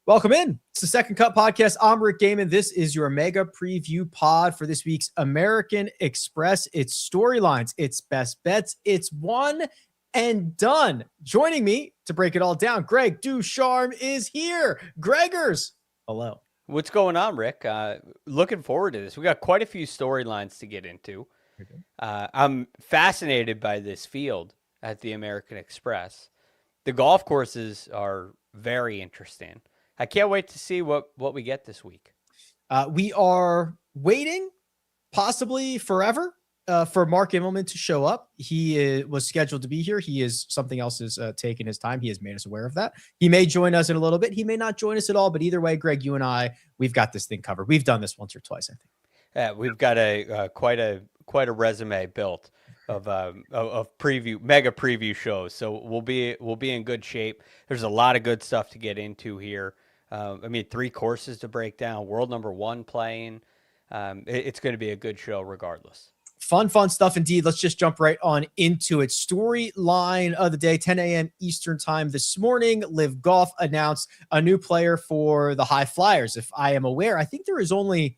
Welcome in. It's the Second Cut Podcast. I'm Rick Gehman. This is your mega preview pod for this week's American Express. It's storylines, it's best bets, it's one and done. Joining me to break it all down, Greg DuCharme is here. Gregors, hello. What's going on, Rick? Looking forward to this. We got quite a few storylines to get into. I'm fascinated by this field at the American Express. The golf courses are very interesting. I can't wait to see what we get this week. We are waiting, possibly forever, for Mark Immelman to show up. He was scheduled to be here. Something else is taking his time. He has made us aware of that. He may join us in a little bit. He may not join us at all. But either way, Greg, you and I, we've got this thing covered. We've done this once or twice, I think. Yeah, we've got quite a resume built of mega preview shows. So we'll be in good shape. There's a lot of good stuff to get into here. 3 courses to break down, world number 1 playing. It's going to be a good show regardless. Fun stuff indeed. Let's just jump right on into it. Storyline of the day, 10 a.m. Eastern time this morning. LIV Golf announced a new player for the High Flyers. If I am aware, I think there is only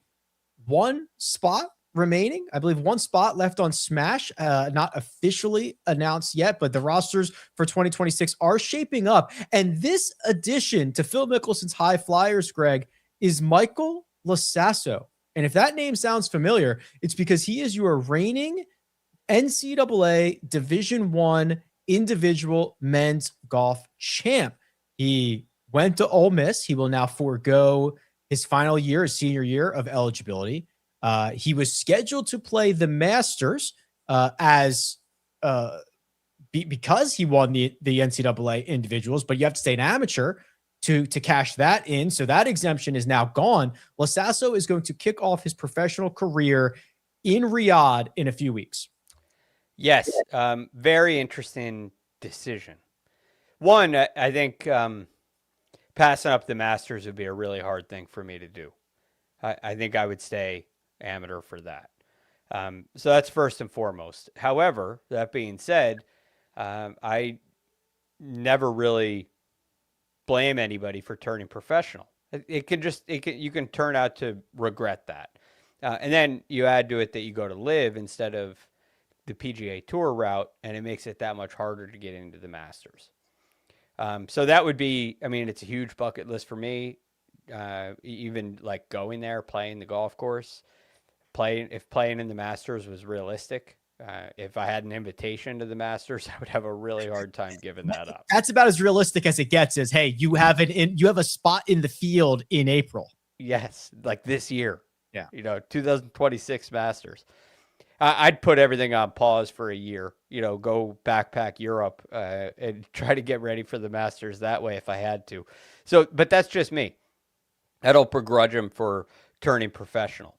one spot remaining. I believe one spot left on Smash, not officially announced yet, but the rosters for 2026 are shaping up. And this addition to Phil Mickelson's High Flyers, Greg, is Michael Lasasso. And if that name sounds familiar, it's because he is your reigning NCAA Division I individual men's golf champ. He went to Ole Miss. He will now forego his final year, his senior year of eligibility. He was scheduled to play the Masters because he won the NCAA individuals, but you have to stay an amateur to cash that in. So that exemption is now gone. Lasasso is going to kick off his professional career in Riyadh in a few weeks. Yes. Very interesting decision. One, I think passing up the Masters would be a really hard thing for me to do. I think I would stay amateur for that. So that's first and foremost. However, that being said, I never really blame anybody for turning professional. You can turn out to regret that. And then you add to it that you go to LIV instead of the PGA Tour route, and it makes it that much harder to get into the Masters. So that would be, it's a huge bucket list for me. Even like going there, playing the golf course, if playing in the Masters was realistic. If I had an invitation to the Masters, I would have a really hard time giving that up. That's about as realistic as it gets. Is, hey, you have a spot in the field in April. Yes, like this year. Yeah, 2026 Masters. I'd put everything on pause for a year. Go backpack Europe and try to get ready for the Masters that way if I had to. So, but that's just me. I don't begrudge him for turning professional.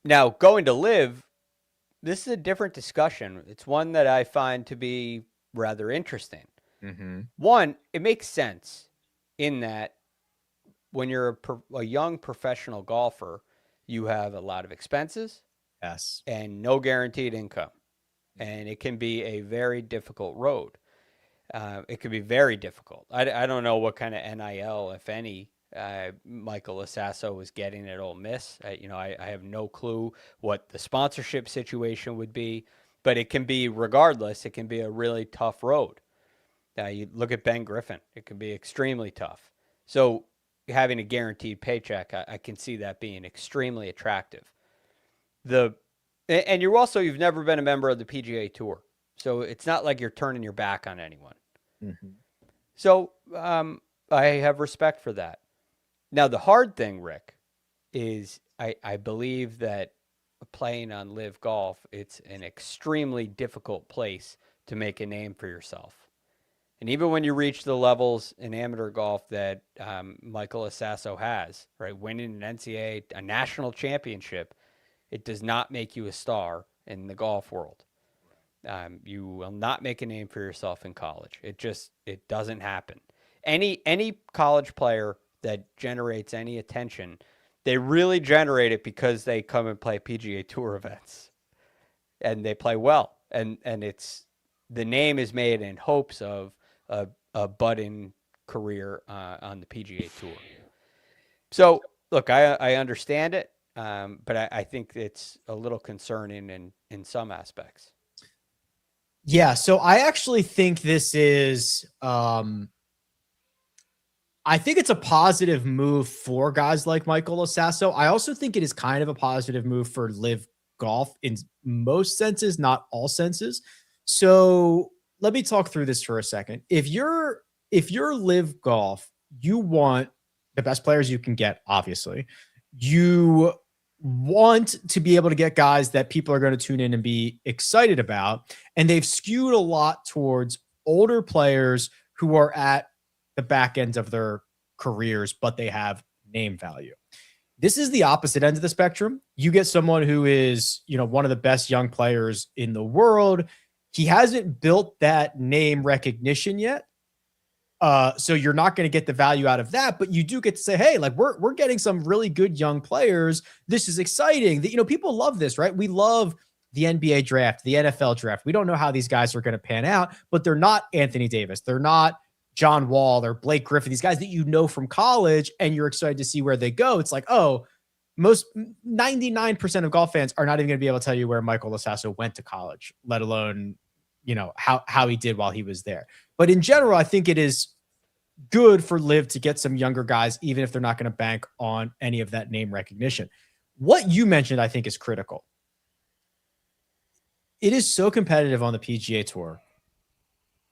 Now, going to LIV, this is a different discussion. It's one that I find to be rather interesting. Mm-hmm. One, it makes sense in that when you're a young professional golfer, you have a lot of expenses. Yes. And no guaranteed income. And it can be a very difficult road. It can be very difficult. I don't know what kind of NIL, if any, Michael Lasasso was getting at Ole Miss. I have no clue what the sponsorship situation would be, but it can be, regardless, it can be a really tough road. You look at Ben Griffin, it can be extremely tough. So having a guaranteed paycheck, I can see that being extremely attractive. And you've never been a member of the PGA Tour, so it's not like you're turning your back on anyone. Mm-hmm. So I have respect for that. Now, the hard thing, Rick, is I believe that playing on LIV Golf, it's an extremely difficult place to make a name for yourself. And even when you reach the levels in amateur golf that Michael Lasasso has, right, winning an NCAA, a national championship, it does not make you a star in the golf world. You will not make a name for yourself in college. It doesn't happen. Any college player that generates any attention, they really generate it because they come and play PGA Tour events and they play well. And it's, the name is made in hopes of a budding career on the PGA Tour. So, look, I understand it, but I think it's a little concerning in some aspects. Yeah, so I actually think this is I think it's a positive move for guys like Michael Lasasso. I also think it is kind of a positive move for LIV Golf in most senses, not all senses. So let me talk through this for a second. If you're LIV Golf, you want the best players you can get, obviously. You want to be able to get guys that people are going to tune in and be excited about. And they've skewed a lot towards older players who are at the back ends of their careers, but they have name value. This is the opposite end of the spectrum. You get someone who is, one of the best young players in the world. He hasn't built that name recognition yet. So you're not going to get the value out of that, but you do get to say, hey, like we're getting some really good young players. This is exciting. That people love this, right? We love the NBA draft, the NFL draft. We don't know how these guys are going to pan out, but they're not Anthony Davis. They're not John Wall or Blake Griffin, these guys that you know from college, and you're excited to see where they go. It's like, oh, most 99% of golf fans are not even going to be able to tell you where Michael Lasasso went to college, let alone, how he did while he was there. But in general, I think it is good for LIV to get some younger guys, even if they're not going to bank on any of that name recognition. What you mentioned, I think, is critical. It is so competitive on the PGA Tour.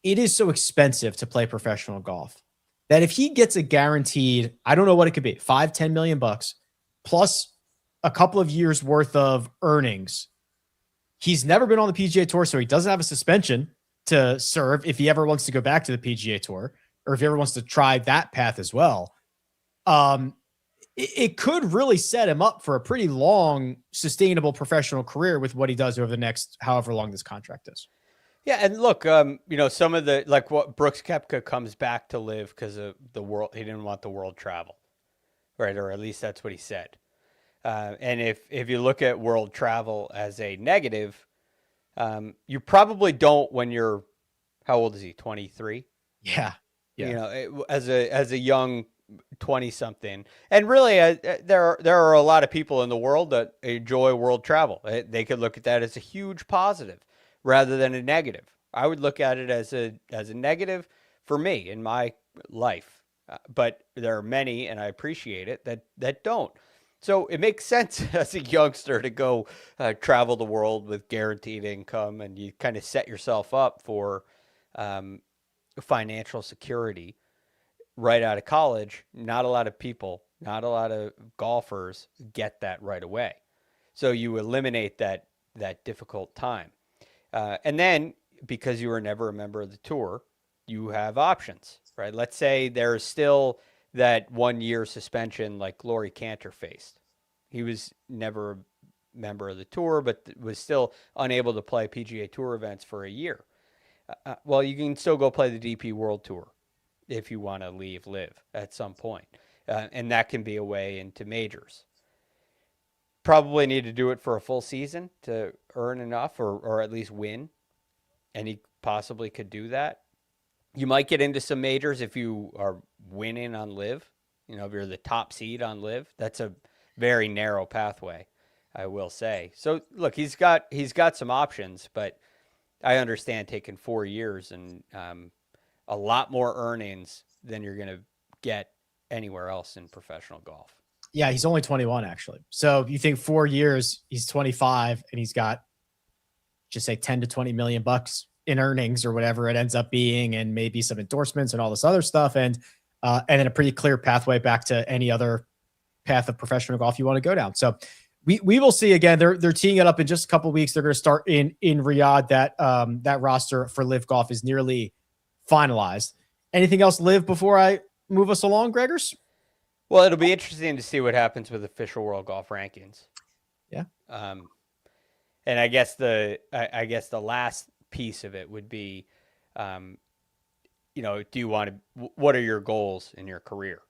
It is so expensive to play professional golf that if he gets a guaranteed, I don't know what it could be, $5-10 million bucks plus a couple of years worth of earnings. He's never been on the PGA Tour, so he doesn't have a suspension to serve if he ever wants to go back to the PGA Tour, or if he ever wants to try that path as well. It could really set him up for a pretty long, sustainable professional career with what he does over the next however long this contract is. Yeah, and look, some of the, like what Brooks Koepka comes back to LIV because of the world. He didn't want the world travel, right? Or at least that's what he said. And if you look at world travel as a negative, you probably don't when you're, how old is he? 23. Yeah. As a young 20-something, and really, there are a lot of people in the world that enjoy world travel. They could look at that as a huge positive rather than a negative. I would look at it as a negative for me in my life. But there are many, and I appreciate it, that don't. So it makes sense as a youngster to go travel the world with guaranteed income, and you kind of set yourself up for financial security right out of college. Not a lot of people, not a lot of golfers get that right away. So you eliminate that difficult time. And then, because you were never a member of the tour, you have options, right? Let's say there's still that 1 year suspension like Laurie Cantor faced. He was never a member of the tour, but was still unable to play PGA Tour events for a year. Well, you can still go play the DP World Tour if you want to leave LIV at some point. And that can be a way into majors. Probably need to do it for a full season to earn enough or at least win. And he possibly could do that. You might get into some majors if you are winning on LIV. If you're the top seed on LIV, that's a very narrow pathway, I will say. So look, he's got some options, but I understand taking 4 years and a lot more earnings than you're going to get anywhere else in professional golf. Yeah, he's only 21, actually. So you think 4 years, he's 25, and he's got, just say, 10 to 20 million bucks in earnings or whatever it ends up being, and maybe some endorsements and all this other stuff, and then a pretty clear pathway back to any other path of professional golf you want to go down. So we will see. Again, they're teeing it up in just a couple of weeks. They're going to start in Riyadh. That roster for LIV Golf is nearly finalized. Anything else, LIV, before I move us along, Gregors? Well, it'll be interesting to see what happens with official world golf rankings. Yeah. And I guess the last piece of it would be, do you want to? What are your goals in your career?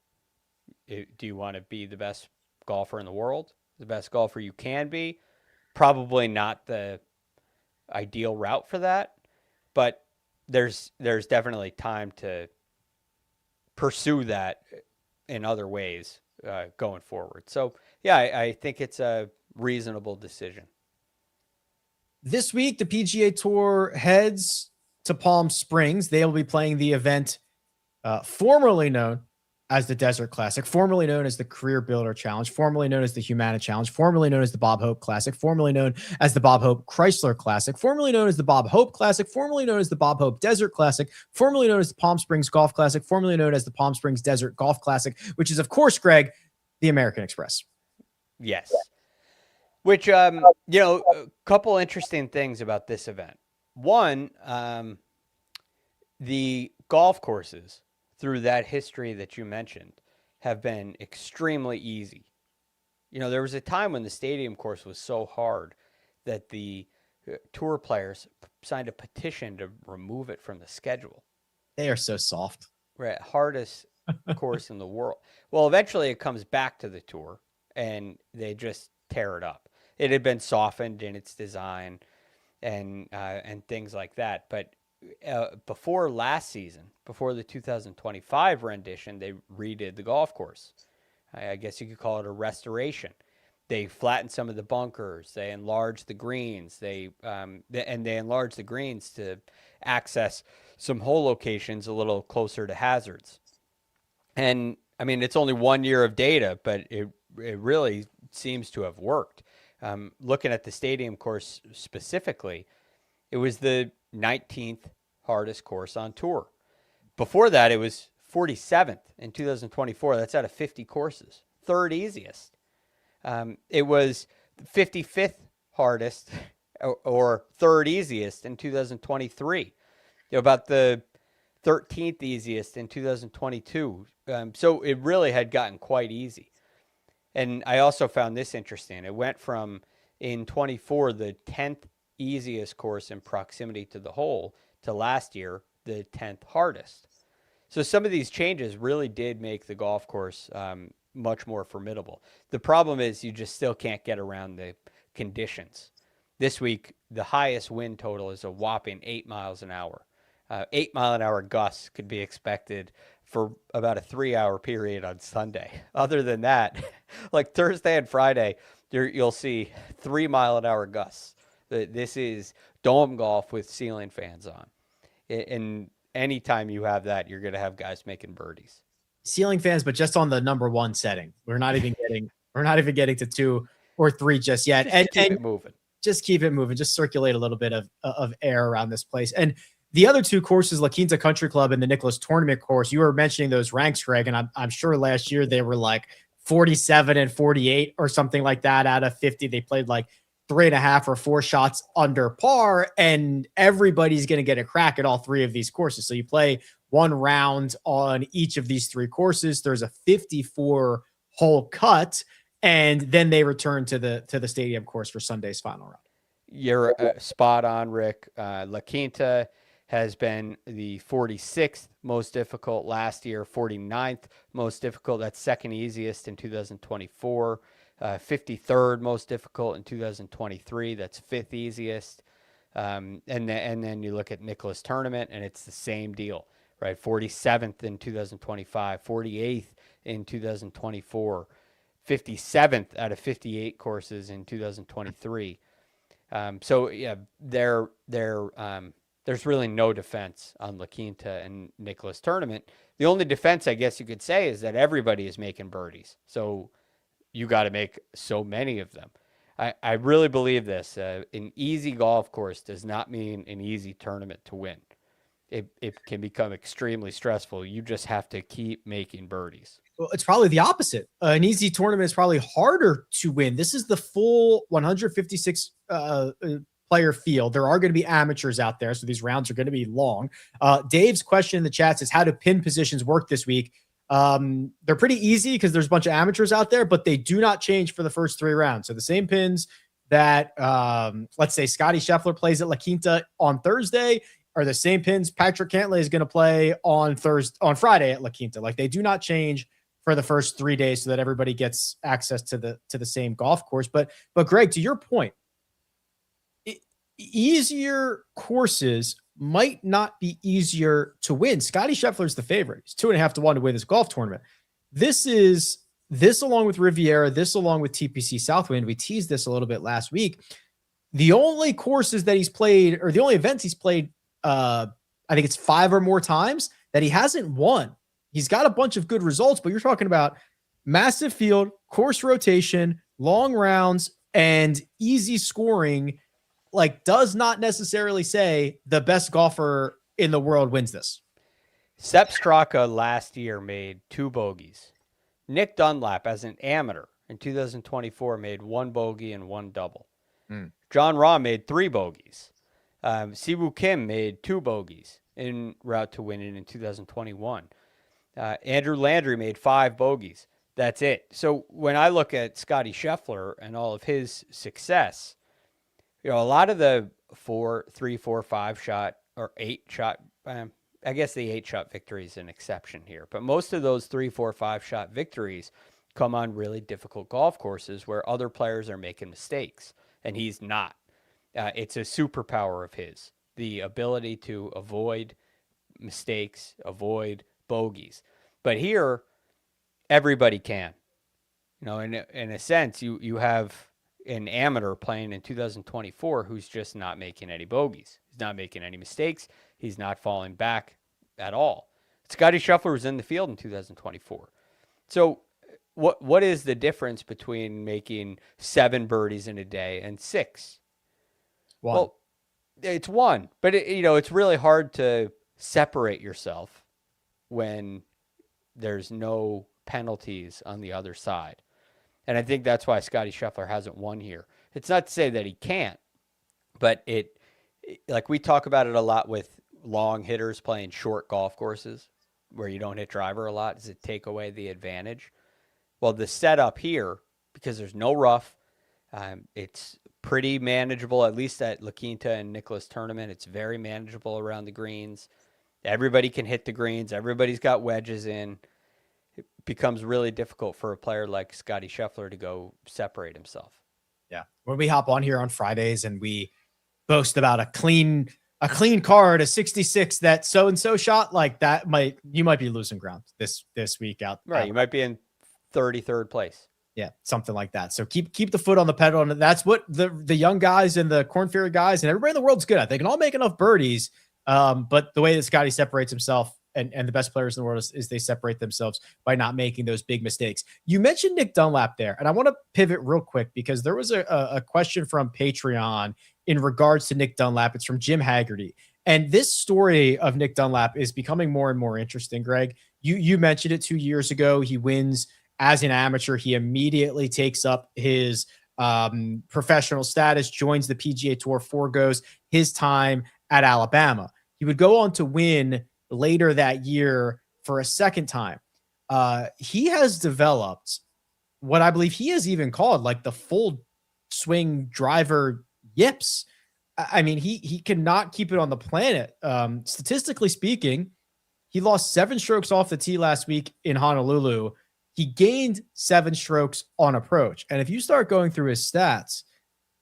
Do you want to be the best golfer in the world, the best golfer you can be? Probably not the ideal route for that, but there's definitely time to pursue that in other ways going forward. So yeah, I think it's a reasonable decision. This week, the PGA Tour heads to Palm Springs. They will be playing the event formerly known as the Desert Classic, formerly known as the Career Builder Challenge, formerly known as the Humana Challenge, formerly known as the Bob Hope Classic, formerly known as the Bob Hope Chrysler Classic, formerly known as the Bob Hope Classic, formerly known as the Bob Hope Desert Classic, formerly known as the Palm Springs Golf Classic, formerly known as the Palm Springs Desert Golf Classic, which is, of course, Greg, the American Express. Yes. Which, a couple interesting things about this event. One, the golf courses through that history that you mentioned have been extremely easy. There was a time when the stadium course was so hard that the tour players signed a petition to remove it from the schedule. They are so soft. Right. Hardest course in the world. Well, eventually it comes back to the tour and they just tear it up. It had been softened in its design and things like that. But before last season, before the 2025 rendition, they redid the golf course. I guess you could call it a restoration. They flattened some of the bunkers. They enlarged the greens. They enlarged the greens to access some hole locations a little closer to hazards. And I mean, it's only 1 year of data, but it really seems to have worked. Looking at the stadium course specifically, it was the 19th hardest course on tour. Before that, it was 47th in 2024. That's out of 50 courses. Third easiest. It was 55th hardest or third easiest in 2023. About the 13th easiest in 2022. So it really had gotten quite easy. And I also found this interesting. It went from, in 24, the 10th easiest course in proximity to the hole, to last year, the 10th hardest. So some of these changes really did make the golf course much more formidable. The problem is you just still can't get around the conditions. This week, the highest wind total is a whopping 8 miles an hour. 8 mile an hour gusts could be expected for about a 3-hour period on Sunday. Other than that, like Thursday and Friday, you'll see 3 mile an hour gusts. This is dome golf with ceiling fans on. And anytime you have that, you're going to have guys making birdies. Ceiling fans, but just on the number one setting. We're not even getting to 2 or 3 just yet. Just keep it moving. Just keep it moving. Just circulate a little bit of air around this place. And the other 2 courses, La Quinta Country Club and the Nicklaus Tournament course, you were mentioning those ranks, Greg, and I'm sure last year they were like 47 and 48 or something like that out of 50. They played like 3.5 or 4 shots under par, and everybody's going to get a crack at all 3 of these courses. So you play 1 round on each of these 3 courses. There's a 54 hole cut, and then they return to the stadium course for Sunday's final round. You're spot on, Rick. La Quinta has been the 46th most difficult last year, 49th most difficult. That's second easiest in 2024. 53rd most difficult in 2023. That's 5th easiest. And then you look at Nicklaus Tournament, and it's the same deal, right? 47th in 2025, 48th in 2024, 57th out of 58 courses in 2023. So yeah, there's really no defense on La Quinta and Nicklaus Tournament. The only defense, I guess you could say, is that everybody is making birdies. So you got to make so many of them. I really believe this. An easy golf course does not mean an easy tournament to win. It can become extremely stressful. You just have to keep making birdies. Well, it's probably the opposite. An easy tournament is probably harder to win. This is the full 156 player field. There are going to be amateurs out there, so these rounds are going to be long. Dave's question in the chat says, how do pin positions work this week? They're pretty easy because there's a bunch of amateurs out there, but they do not change for the first 3 rounds. So the same pins that, let's say Scotty Scheffler plays at La Quinta on Thursday are the same pins Patrick Cantlay is going to play on Friday at La Quinta. Like, they do not change for the first 3 days so that everybody gets access to the same golf course. But Greg, to your point, easier courses might not be easier to win. Scotty Scheffler's the favorite. He's 2.5 to 1 to win this golf tournament. This along with Riviera, this along with TPC Southwind. We teased this a little bit last week. The only courses that he's played, or the only events he's played, I think it's 5 or more times that he hasn't won. He's got a bunch of good results, but you're talking about massive field, course rotation, long rounds, and easy scoring. Like, does not necessarily say the best golfer in the world wins this. Sepp Straka last year made 2 bogeys. Nick Dunlap, as an amateur in 2024, made 1 bogey and 1 double. John Rahm made 3 bogeys. Siwoo Kim made 2 bogeys en route to winning in 2021. Andrew Landry made 5 bogeys. That's it. So when I look at Scotty Scheffler and all of his success, a lot of the 3, 4, 5 shot or 8 shot, I guess the 8 shot victory is an exception here, but most of those 3, 4, 5 shot victories come on really difficult golf courses where other players are making mistakes and he's not. It's a superpower of his, the ability to avoid mistakes, avoid bogeys. But here, everybody can. In a sense, you have an amateur playing in 2024 who's just not making any bogeys. He's not making any mistakes. He's not falling back at all. Scotty Scheffler was in the field in 2024. So what is the difference between making 7 birdies in a day and 6? 1. Well, it's 1, but it's really hard to separate yourself when there's no penalties on the other side. And I think that's why Scotty Scheffler hasn't won here. It's not to say that he can't, but like we talk about it a lot with long hitters playing short golf courses where you don't hit driver a lot. Does it take away the advantage? Well, the setup here, because there's no rough, it's pretty manageable, at least at La Quinta and Nicklaus tournament. It's very manageable around the greens. Everybody can hit the greens. Everybody's got wedges in. It becomes really difficult for a player like Scotty Scheffler to go separate himself. Yeah. When we hop on here on Fridays and we boast about a clean card, a 66 that so-and-so shot, like that, you might be losing ground this week out. Right. You might be in 33rd place. Yeah, something like that. So keep the foot on the pedal. And that's what the young guys and the Corn Ferry guys and everybody in the world's good at. They can all make enough birdies. But the way that Scotty separates himself and the best players in the world is they separate themselves by not making those big mistakes. You mentioned Nick Dunlap there, and I want to pivot real quick because there was a question from Patreon in regards to Nick Dunlap. It's from Jim Haggerty. And this story of Nick Dunlap is becoming more and more interesting, Greg. You mentioned it 2 years ago. He wins as an amateur. He immediately takes up his professional status, joins the PGA Tour, foregoes his time at Alabama. He would go on to win later that year for a second time. He has developed what I believe he has even called like the full swing driver yips. I mean, he cannot keep it on the planet. Statistically speaking, he lost 7 strokes off the tee last week in Honolulu. He gained 7 strokes on approach. And if you start going through his stats,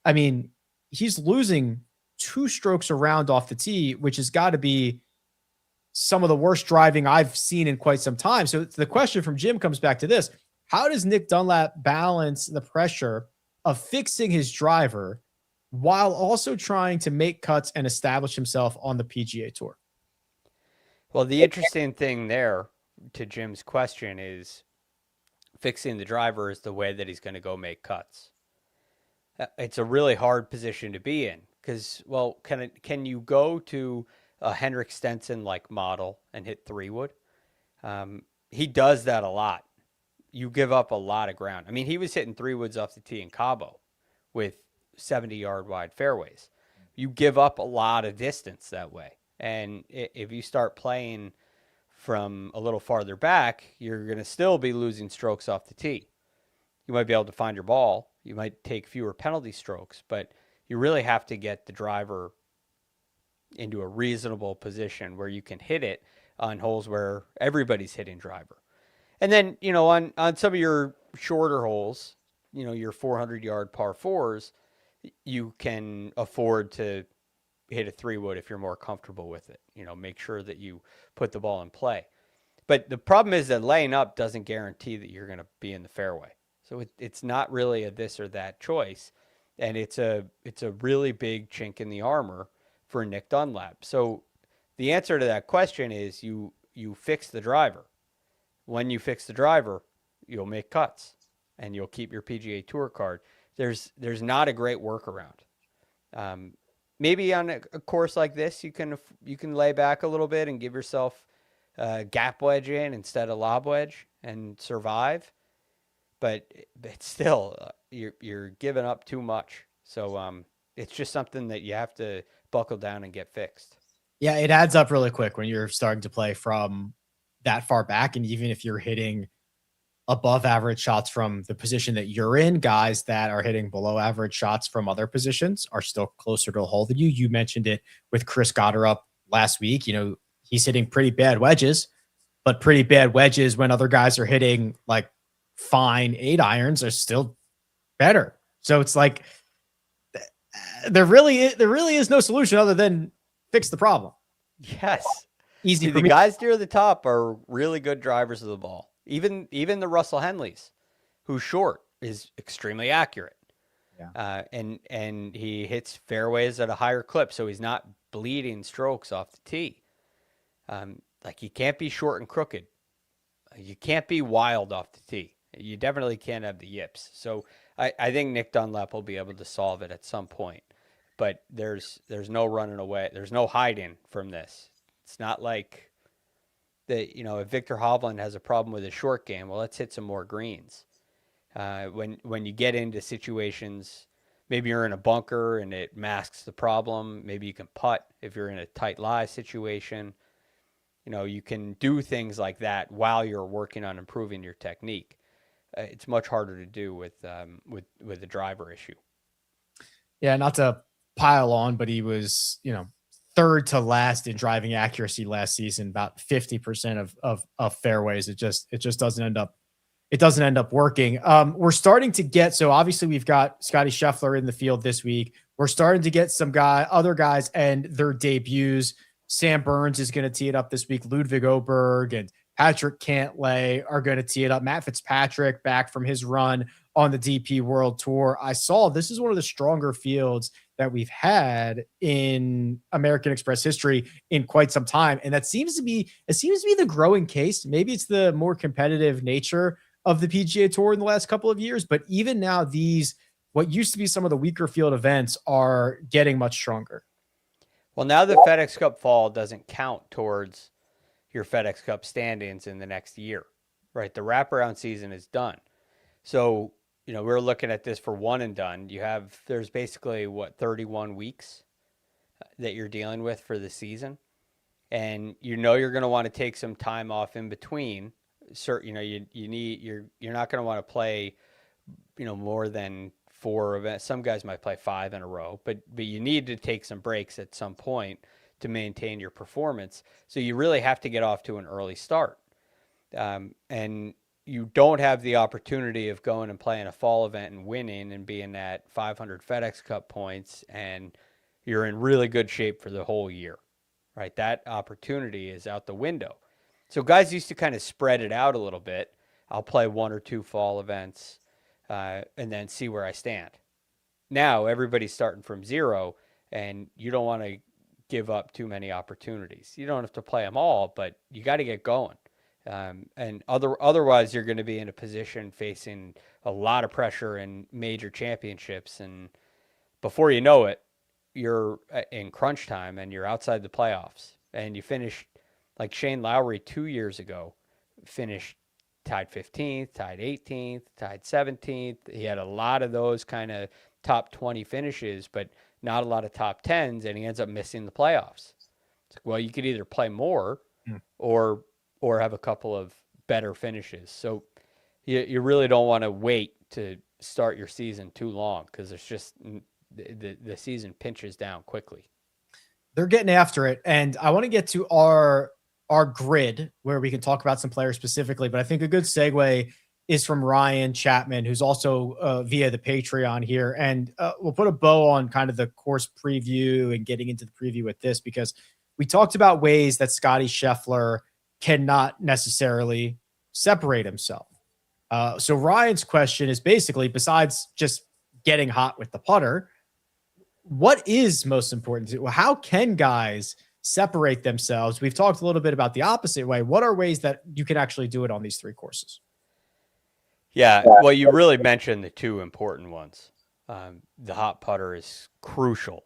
I mean, he's losing 2 strokes around off the tee, which has got to be some of the worst driving I've seen in quite some time. So the question from Jim comes back to this. How does Nick Dunlap balance the pressure of fixing his driver while also trying to make cuts and establish himself on the PGA Tour? Well, the interesting thing there to Jim's question is fixing the driver is the way that he's going to go make cuts. It's a really hard position to be in because, well, can you go to a Henrik Stenson-like model and hit 3-wood? He does that a lot. You give up a lot of ground. I mean, he was hitting 3-woods off the tee in Cabo with 70-yard wide fairways. You give up a lot of distance that way. And if you start playing from a little farther back, you're going to still be losing strokes off the tee. You might be able to find your ball. You might take fewer penalty strokes, but you really have to get the driver into a reasonable position where you can hit it on holes where everybody's hitting driver. And then, on some of your shorter holes, your 400-yard par 4s, you can afford to hit a 3-wood if you're more comfortable with it. Make sure that you put the ball in play. But the problem is that laying up doesn't guarantee that you're going to be in the fairway. So it's not really a this or that choice. And it's a really big chink in the armor for Nick Dunlap. So the answer to that question is you fix the driver. When you fix the driver, you'll make cuts and you'll keep your PGA Tour card. There's not a great workaround. Maybe on a course like this, you can lay back a little bit and give yourself a gap wedge in instead of lob wedge and survive. But still, you're giving up too much. So it's just something that you have to buckle down and get fixed. Yeah, it adds up really quick when you're starting to play from that far back. And even if you're hitting above average shots from the position that you're in, guys that are hitting below average shots from other positions are still closer to a hole than you. You mentioned it with Chris Gotterup last week. He's hitting pretty bad wedges, but pretty bad wedges when other guys are hitting like fine 8-irons are still better. So it's like there really is no solution other than fix the problem. Yes. Easy. The guys near the top are really good drivers of the ball. Even the Russell Henleys, who's short, is extremely accurate. Yeah. And he hits fairways at a higher clip, so he's not bleeding strokes off the tee. Like you can't be short and crooked. You can't be wild off the tee. You definitely can't have the yips. So I think Nick Dunlap will be able to solve it at some point. But there's no running away. There's no hiding from this. It's not like that, if Victor Hovland has a problem with his short game, well, let's hit some more greens. When you get into situations, maybe you're in a bunker and it masks the problem. Maybe you can putt if you're in a tight lie situation. You can do things like that while you're working on improving your technique. It's much harder to do with the driver issue. Yeah, not to pile on, but he was, third to last in driving accuracy last season, about 50% of fairways. It just doesn't end up working. We're starting to get, so obviously we've got Scotty Scheffler in the field this week. We're starting to get some other guys and their debuts. Sam Burns is going to tee it up this week. Ludwig Oberg and Patrick Cantlay are going to tee it up. Matt Fitzpatrick back from his run on the DP World Tour. I saw this is one of the stronger fields that we've had in American Express history in quite some time. And that seems to be the growing case. Maybe it's the more competitive nature of the PGA Tour in the last couple of years, but even now what used to be some of the weaker field events are getting much stronger. Well, now the FedEx Cup fall doesn't count towards your FedEx Cup standings in the next year, right? The wraparound season is done. So, we're looking at this for one and done. There's basically 31 weeks that you're dealing with for the season. And you're going to want to take some time off in between. So, you're not going to want to play, more than 4 events. Some guys might play 5 in a row, but you need to take some breaks at some point to maintain your performance. So you really have to get off to an early start. And you don't have the opportunity of going and playing a fall event and winning and being at 500 FedEx Cup points and you're in really good shape for the whole year, right? That opportunity is out the window. So guys used to kind of spread it out a little bit. I'll play 1 or 2 fall events and then see where I stand. Now everybody's starting from zero and you don't want to give up too many opportunities. You don't have to play them all, but you got to get going. And otherwise, you're going to be in a position facing a lot of pressure in major championships. And before you know it, you're in crunch time and you're outside the playoffs. And you finish like Shane Lowry 2 years ago, finished tied 15th, tied 18th, tied 17th. He had a lot of those kind of top 20 finishes, but not a lot of top 10s, and he ends up missing the playoffs. It's like, well, you could either play more or have a couple of better finishes. So you really don't want to wait to start your season too long because it's just the season pinches down quickly. They're getting after it, and I want to get to our grid where we can talk about some players specifically, but I think a good segue is from Ryan Chapman, who's also via the Patreon here. And we'll put a bow on kind of the course preview and getting into the preview with this, because we talked about ways that Scotty Scheffler cannot necessarily separate himself. So Ryan's question is basically, besides just getting hot with the putter, what is most important? How can guys separate themselves? We've talked a little bit about the opposite way. What are ways that you can actually do it on these 3 courses? Yeah, well, you really mentioned the 2 important ones. The hot putter is crucial.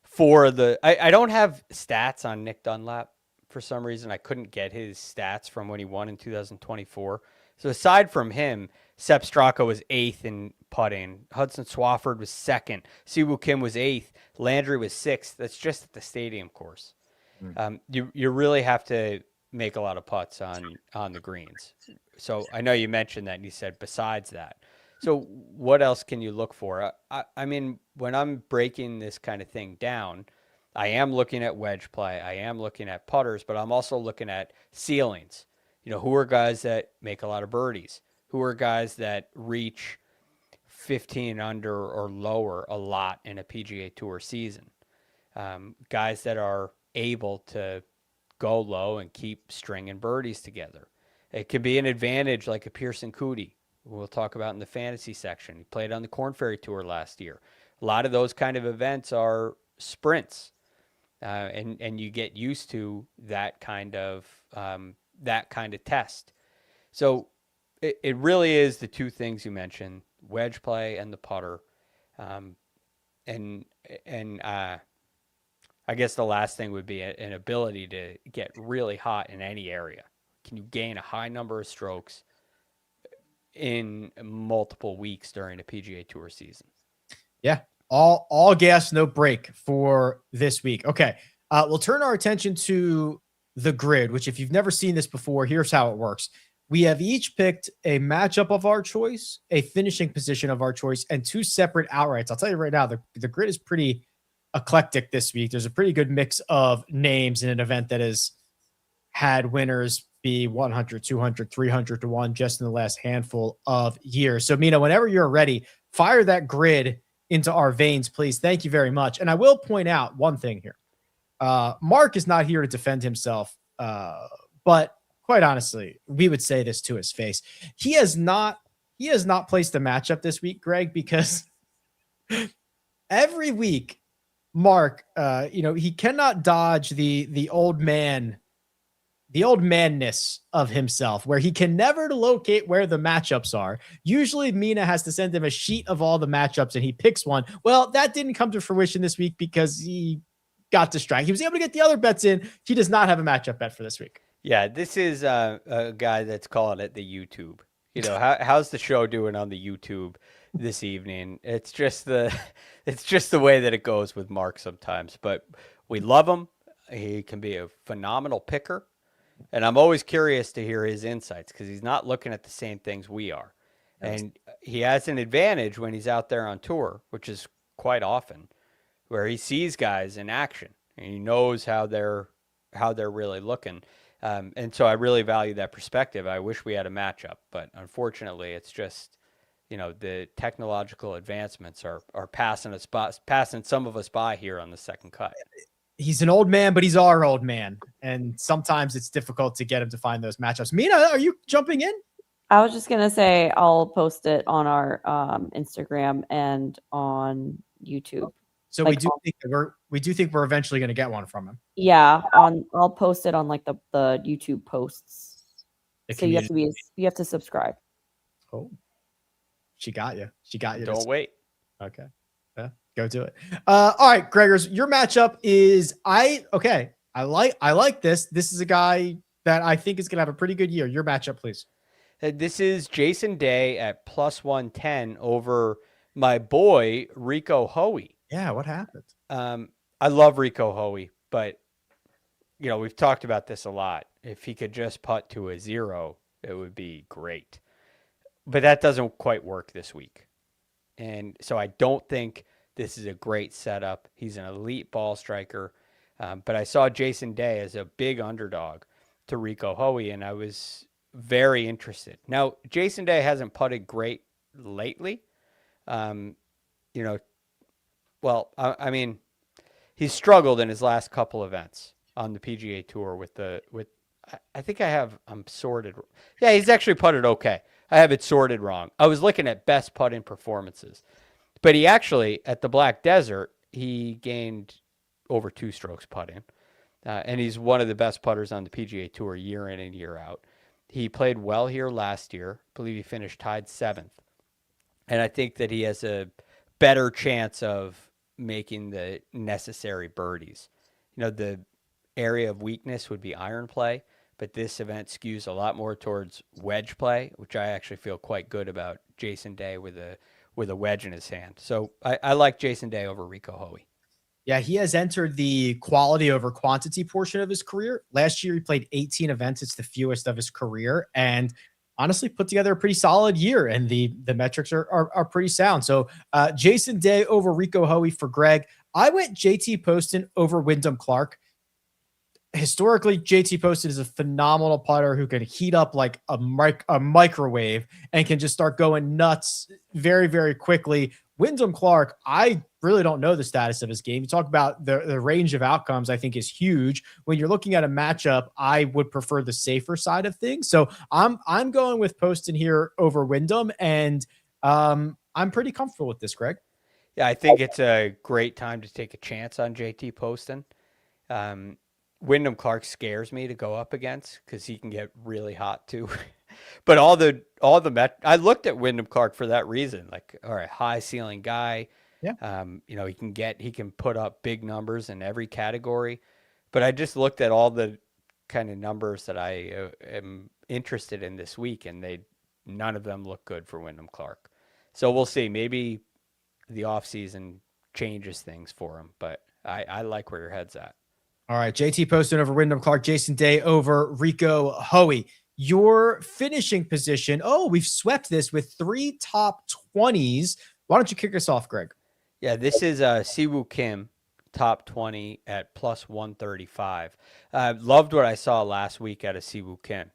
For the I don't have stats on Nick Dunlap for some reason. I couldn't get his stats from when he won in 2024. So aside from him, Sepp Straka was 8th in putting. Hudson Swafford was 2nd. Siwoo Kim was 8th. Landry was 6th. That's just at the stadium course. You really have to make a lot of putts on the greens. So I know you mentioned that, and you said besides that. So what else can you look for? I mean, when I'm breaking this kind of thing down, I am looking at wedge play. I am looking at putters, but I'm also looking at ceilings. Who are guys that make a lot of birdies? Who are guys that reach 15 under or lower a lot in a PGA Tour season? Guys that are able to go low and keep stringing birdies together. It could be an advantage like a Pearson Cootie, we'll talk about in the fantasy section. He played on the Korn Ferry Tour last year. A lot of those kind of events are sprints, and you get used to that kind of test. So it really is the 2 things you mentioned: wedge play and the putter. And I guess the last thing would be an ability to get really hot in any area. Can you gain a high number of strokes in multiple weeks during a PGA Tour season? Yeah, all gas, no break for this week. Okay, we'll turn our attention to the grid, which, if you've never seen this before, here's how it works. We have each picked a matchup of our choice, a finishing position of our choice, and 2 separate outrights. I'll tell you right now, the grid is pretty eclectic this week. There's a pretty good mix of names in an event that has had winners be 100, 200, 300 to 1 just in the last handful of years. So, Mina, whenever you're ready, fire that grid into our veins, please. Thank you very much. And I will point out one thing here. Mark is not here to defend himself, but quite honestly, we would say this to his face. He has not placed a matchup this week, Greg, because every week, Mark, he cannot dodge the old manness of himself, where he can never locate where the matchups are. Usually Mina has to send him a sheet of all the matchups and he picks one. Well, that didn't come to fruition this week because he got distracted. He was able to get the other bets in. He does not have a matchup bet for this week. Yeah, this is a guy that's calling it the YouTube. How's the show doing on the YouTube this evening? It's just the way that it goes with Mark sometimes, but we love him. He can be a phenomenal picker. And I'm always curious to hear his insights, because he's not looking at the same things we are. And he has an advantage when he's out there on tour, which is quite often, where he sees guys in action and he knows how they're really looking. And so I really value that perspective. I wish we had a matchup, but unfortunately it's just, the technological advancements are passing some of us by here on the second cut. He's an old man, but he's our old man. And sometimes it's difficult to get him to find those matchups. Mina, are you jumping in? I was just going to say, I'll post it on our Instagram and on YouTube. So we do think we're eventually going to get one from him. Yeah. I'll post it on like the YouTube posts. So you have to subscribe. Oh, she got you. Don't wait. Okay. Yeah, go do it. All right, Gregors, your matchup is I like this. This is a guy that I think is going to have a pretty good year. Your matchup, please. This is Jason Day at +110 over my boy Rico Hoey. Yeah, what happened? I love Rico Hoey, but we've talked about this a lot. If he could just putt to a 0, it would be great. But that doesn't quite work this week. And so I don't think this is a great setup. He's an elite ball striker. But I saw Jason Day as a big underdog to Rico Hoey, and I was very interested. Now, Jason Day hasn't putted great lately. You know, well, I mean, he's struggled in his last couple events on the PGA Tour I think I'm sorted. Yeah, he's actually putted okay. I have it sorted wrong. I was looking at best putting performances. But he actually, at the Black Desert, he gained over 2 strokes putting. And he's one of the best putters on the PGA Tour year in and year out. He played well here last year. I believe he finished tied 7th. And I think that he has a better chance of making the necessary birdies. You know, the area of weakness would be iron play, but this event skews a lot more towards wedge play, which I actually feel quite good about Jason Day with a wedge in his hand. So I like Jason Day over Rico Hoey. Yeah, he has entered the quality over quantity portion of his career. Last year, he played 18 events. It's the fewest of his career, and honestly put together a pretty solid year, and the metrics are pretty sound. So Jason Day over Rico Hoey for Greg. I went JT Poston over Wyndham Clark. Historically, JT Poston is a phenomenal putter who can heat up like a microwave and can just start going nuts very, very quickly. Wyndham Clark, I really don't know the status of his game. You talk about the range of outcomes, I think is huge. When you're looking at a matchup, I would prefer the safer side of things. So I'm going with Poston here over Wyndham, and I'm pretty comfortable with this, Greg. Yeah, I think it's a great time to take a chance on JT Poston. Wyndham Clark scares me to go up against because he can get really hot too. But I looked at Wyndham Clark for that reason. Like, all right, high ceiling guy. Yeah. You know, he can put up big numbers in every category. But I just looked at all the kind of numbers that I am interested in this week, and none of them look good for Wyndham Clark. So we'll see. Maybe the offseason changes things for him, but I like where your head's at. All right, JT Poston over Wyndham Clark, Jason Day over Rico Hoey. Your finishing position. Oh, we've swept this with 3 top 20s. Why don't you kick us off, Greg? Yeah, this is Siwoo Kim, top 20 at plus 135. Loved what I saw last week out of Siwoo Kim.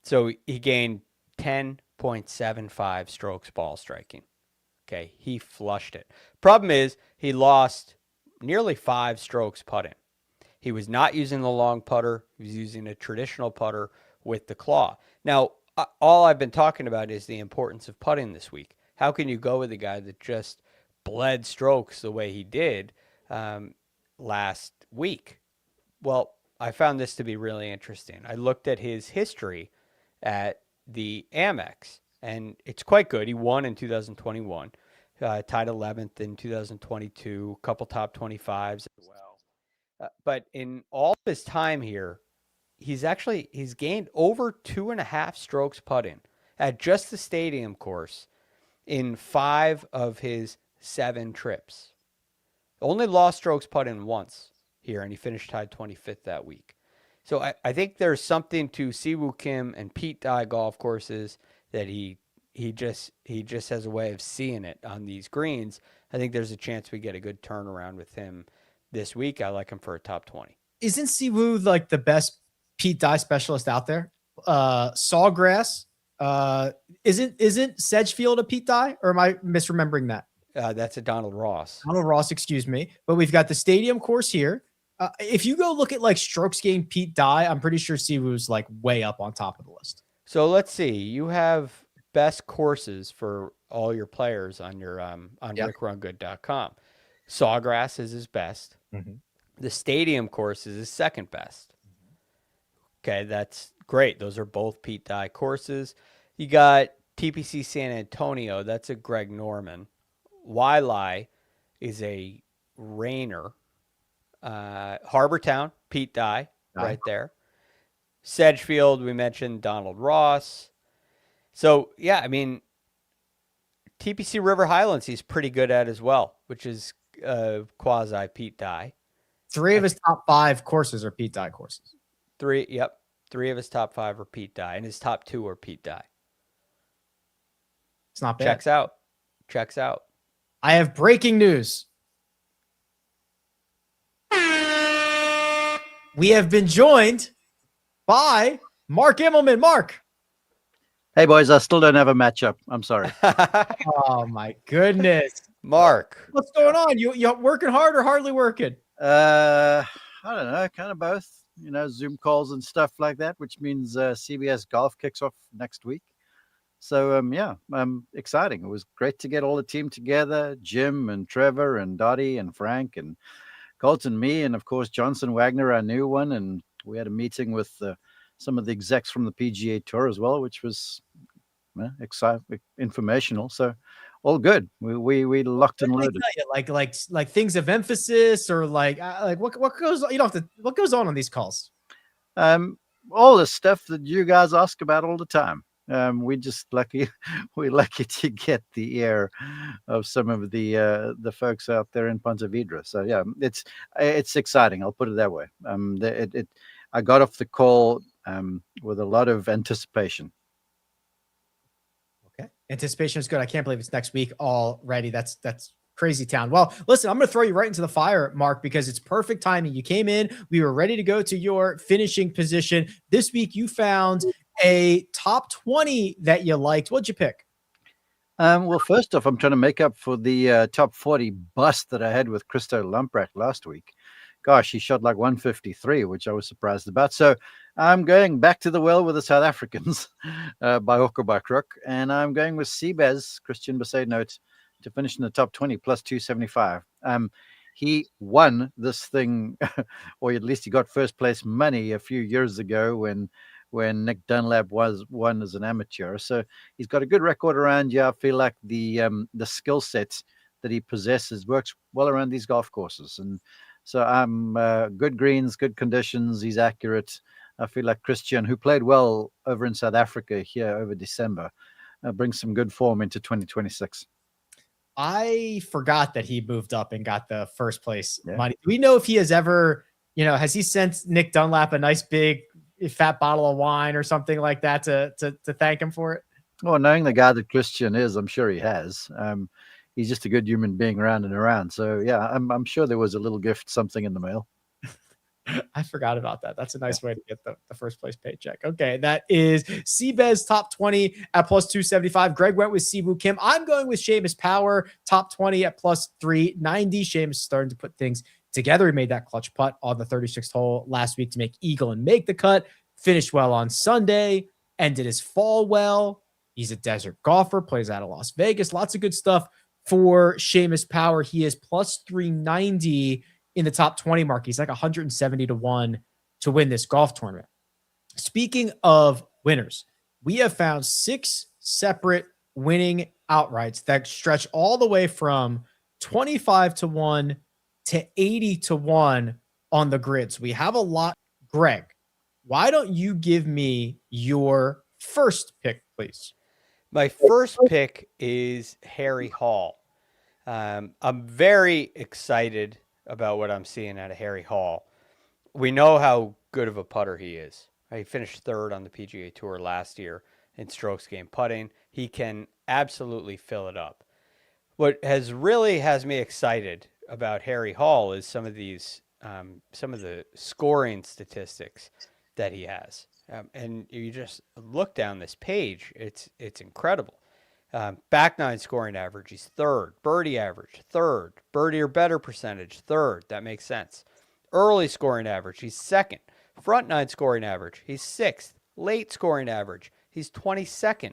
So he gained 10.75 strokes ball striking. Okay, he flushed it. Problem is he lost nearly 5 strokes putting. He was not using the long putter. He was using a traditional putter with the claw. Now, all I've been talking about is the importance of putting this week. How can you go with a guy that just bled strokes the way he did last week? Well, I found this to be really interesting. I looked at his history at the Amex, and it's quite good. He won in 2021, tied 11th in 2022, a couple top 25s as well. But in all of his time here, he's gained over 2.5 strokes putting at just the stadium course in 5 of his 7 trips. Only lost strokes putting once here, and he finished tied 25th that week. So I think there's something to Siwoo Kim and Pete Dye golf courses that he just has a way of seeing it on these greens. I think there's a chance we get a good turnaround with him this week. I like him for a top 20. Isn't Siwoo like the best Pete Dye specialist out there? Sawgrass. Isn't Sedgefield a Pete Dye, or am I misremembering that? That's a Donald Ross. Donald Ross, excuse me. But we've got the stadium course here. If you go look at like strokes gained Pete Dye, I'm pretty sure Siwoo's like way up on top of the list. So let's see. You have best courses for all your players on your rickrungood.com. Sawgrass is his best. Mm-hmm. The stadium course is his second best. Okay, that's great. Those are both Pete Dye courses. You got TPC San Antonio. That's a Greg Norman. Waialae is a Rayner. Harbortown, Pete Dye, right there. Sedgefield, we mentioned Donald Ross. So, yeah, I mean, TPC River Highlands he's pretty good at as well, which is quasi Pete Dye. 3 of his top 5 courses are Pete Dye courses. 3 of his top 5 are Pete Dye, and his top 2 are Pete Dye. It's not bad. Checks out. I have breaking news. We have been joined by Mark Immelman. Mark. Hey, boys, I still don't have a matchup. I'm sorry. Oh my goodness. Mark. What's going on? You working hard or hardly working? I don't know, kind of both. Zoom calls and stuff like that, which means CBS Golf kicks off next week. So exciting. It was great to get all the team together: Jim and Trevor and Dottie and Frank and Colton, me, and of course Johnson Wagner, our new one. And we had a meeting with some of the execs from the PGA Tour as well, which was exciting, informational. So all good. We locked and loaded. Like things of emphasis, or like what goes, you don't have to, what goes on these calls? All the stuff that you guys ask about all the time. We just lucky to get the ear of some of the folks out there in Ponte Vedra. So yeah, it's exciting. I'll put it that way. I got off the call with a lot of anticipation. Okay, anticipation is good. I can't believe it's next week already. That's crazy town. Well, listen, I'm going to throw you right into the fire, Mark, because it's perfect timing. You came in, we were ready to go to your finishing position. This week you found a top 20 that you liked. What'd you pick? Well, first off, I'm trying to make up for the top 40 bust that I had with Christo Lamprecht last week. Gosh, he shot like 153, which I was surprised about. So I'm going back to the well with the South Africans by hook or by crook. And I'm going with Seabez, Christian Besaidnout, to finish in the top 20 plus 275. He won this thing, or at least he got first place money a few years ago when Nick Dunlap won as an amateur. So he's got a good record around here. I feel like the skill set that he possesses works well around these golf courses. And so I'm good greens, good conditions. He's accurate. I feel like Christian, who played well over in South Africa here over December, brings some good form into 2026. I forgot that he moved up and got the first place money. Do we know if he has ever, has he sent Nick Dunlap a nice big fat bottle of wine or something like that to thank him for it? Well, knowing the guy that Christian is, I'm sure he has. He's just a good human being around and around. So yeah, I'm sure there was a little gift, something in the mail. I forgot about that. That's a nice way to get the first place paycheck. Okay, that is Seabez top 20 at plus 275. Greg went with Siwoo Kim. I'm going with Seamus Power top 20 at plus 390. Seamus starting to put things together. He made that clutch putt on the 36th hole last week to make eagle and make the cut. Finished well on Sunday. Ended his fall well. He's a desert golfer. Plays out of Las Vegas. Lots of good stuff for Seamus Power. He is plus 390 in the top 20 mark. He's like 170 to 1 to win this golf tournament. Speaking of winners, we have found 6 separate winning outrights that stretch all the way from 25 to 1 to 80 to 1 on the grid. So we have a lot. Greg, why don't you give me your first pick, please? My first pick is Harry Hall. I'm very excited about what I'm seeing out of Harry Hall. We know how good of a putter he is. He finished third on the PGA Tour last year in strokes gained putting. He can absolutely fill it up. What has me excited about Harry Hall is some of the scoring statistics that he has. And you just look down this page, it's incredible. Back nine scoring average, he's third. Birdie average, third. Birdie or better percentage, third. That makes sense. Early scoring average, he's second. Front nine scoring average, he's sixth. Late scoring average, he's 22nd.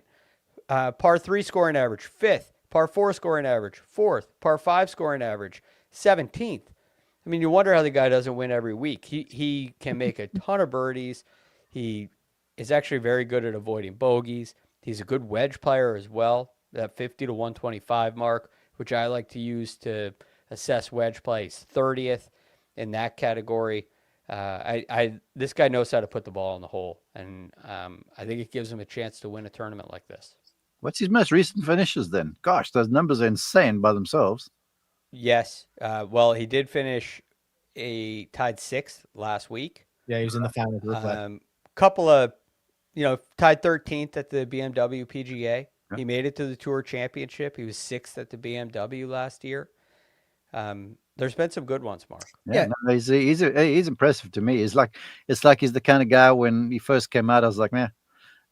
Par 3 scoring average, fifth. Par 4 scoring average, fourth. Par 5 scoring average, 17th. I mean, you wonder how the guy doesn't win every week. He can make a ton of birdies. He is actually very good at avoiding bogeys. He's a good wedge player as well, that 50 to 125 mark, which I like to use to assess wedge play. He's 30th in that category. This guy knows how to put the ball in the hole, and I think it gives him a chance to win a tournament like this. What's his most recent finishes then? Gosh, those numbers are insane by themselves. Yes. Well, he did finish tied 6th last week. Yeah, he was in the final. Couple of, tied 13th at the BMW PGA. Yeah. He made it to the Tour Championship. He was 6th at the BMW last year. There's been some good ones, Mark. Yeah. No, he's impressive to me. It's like he's the kind of guy when he first came out, I was like, man,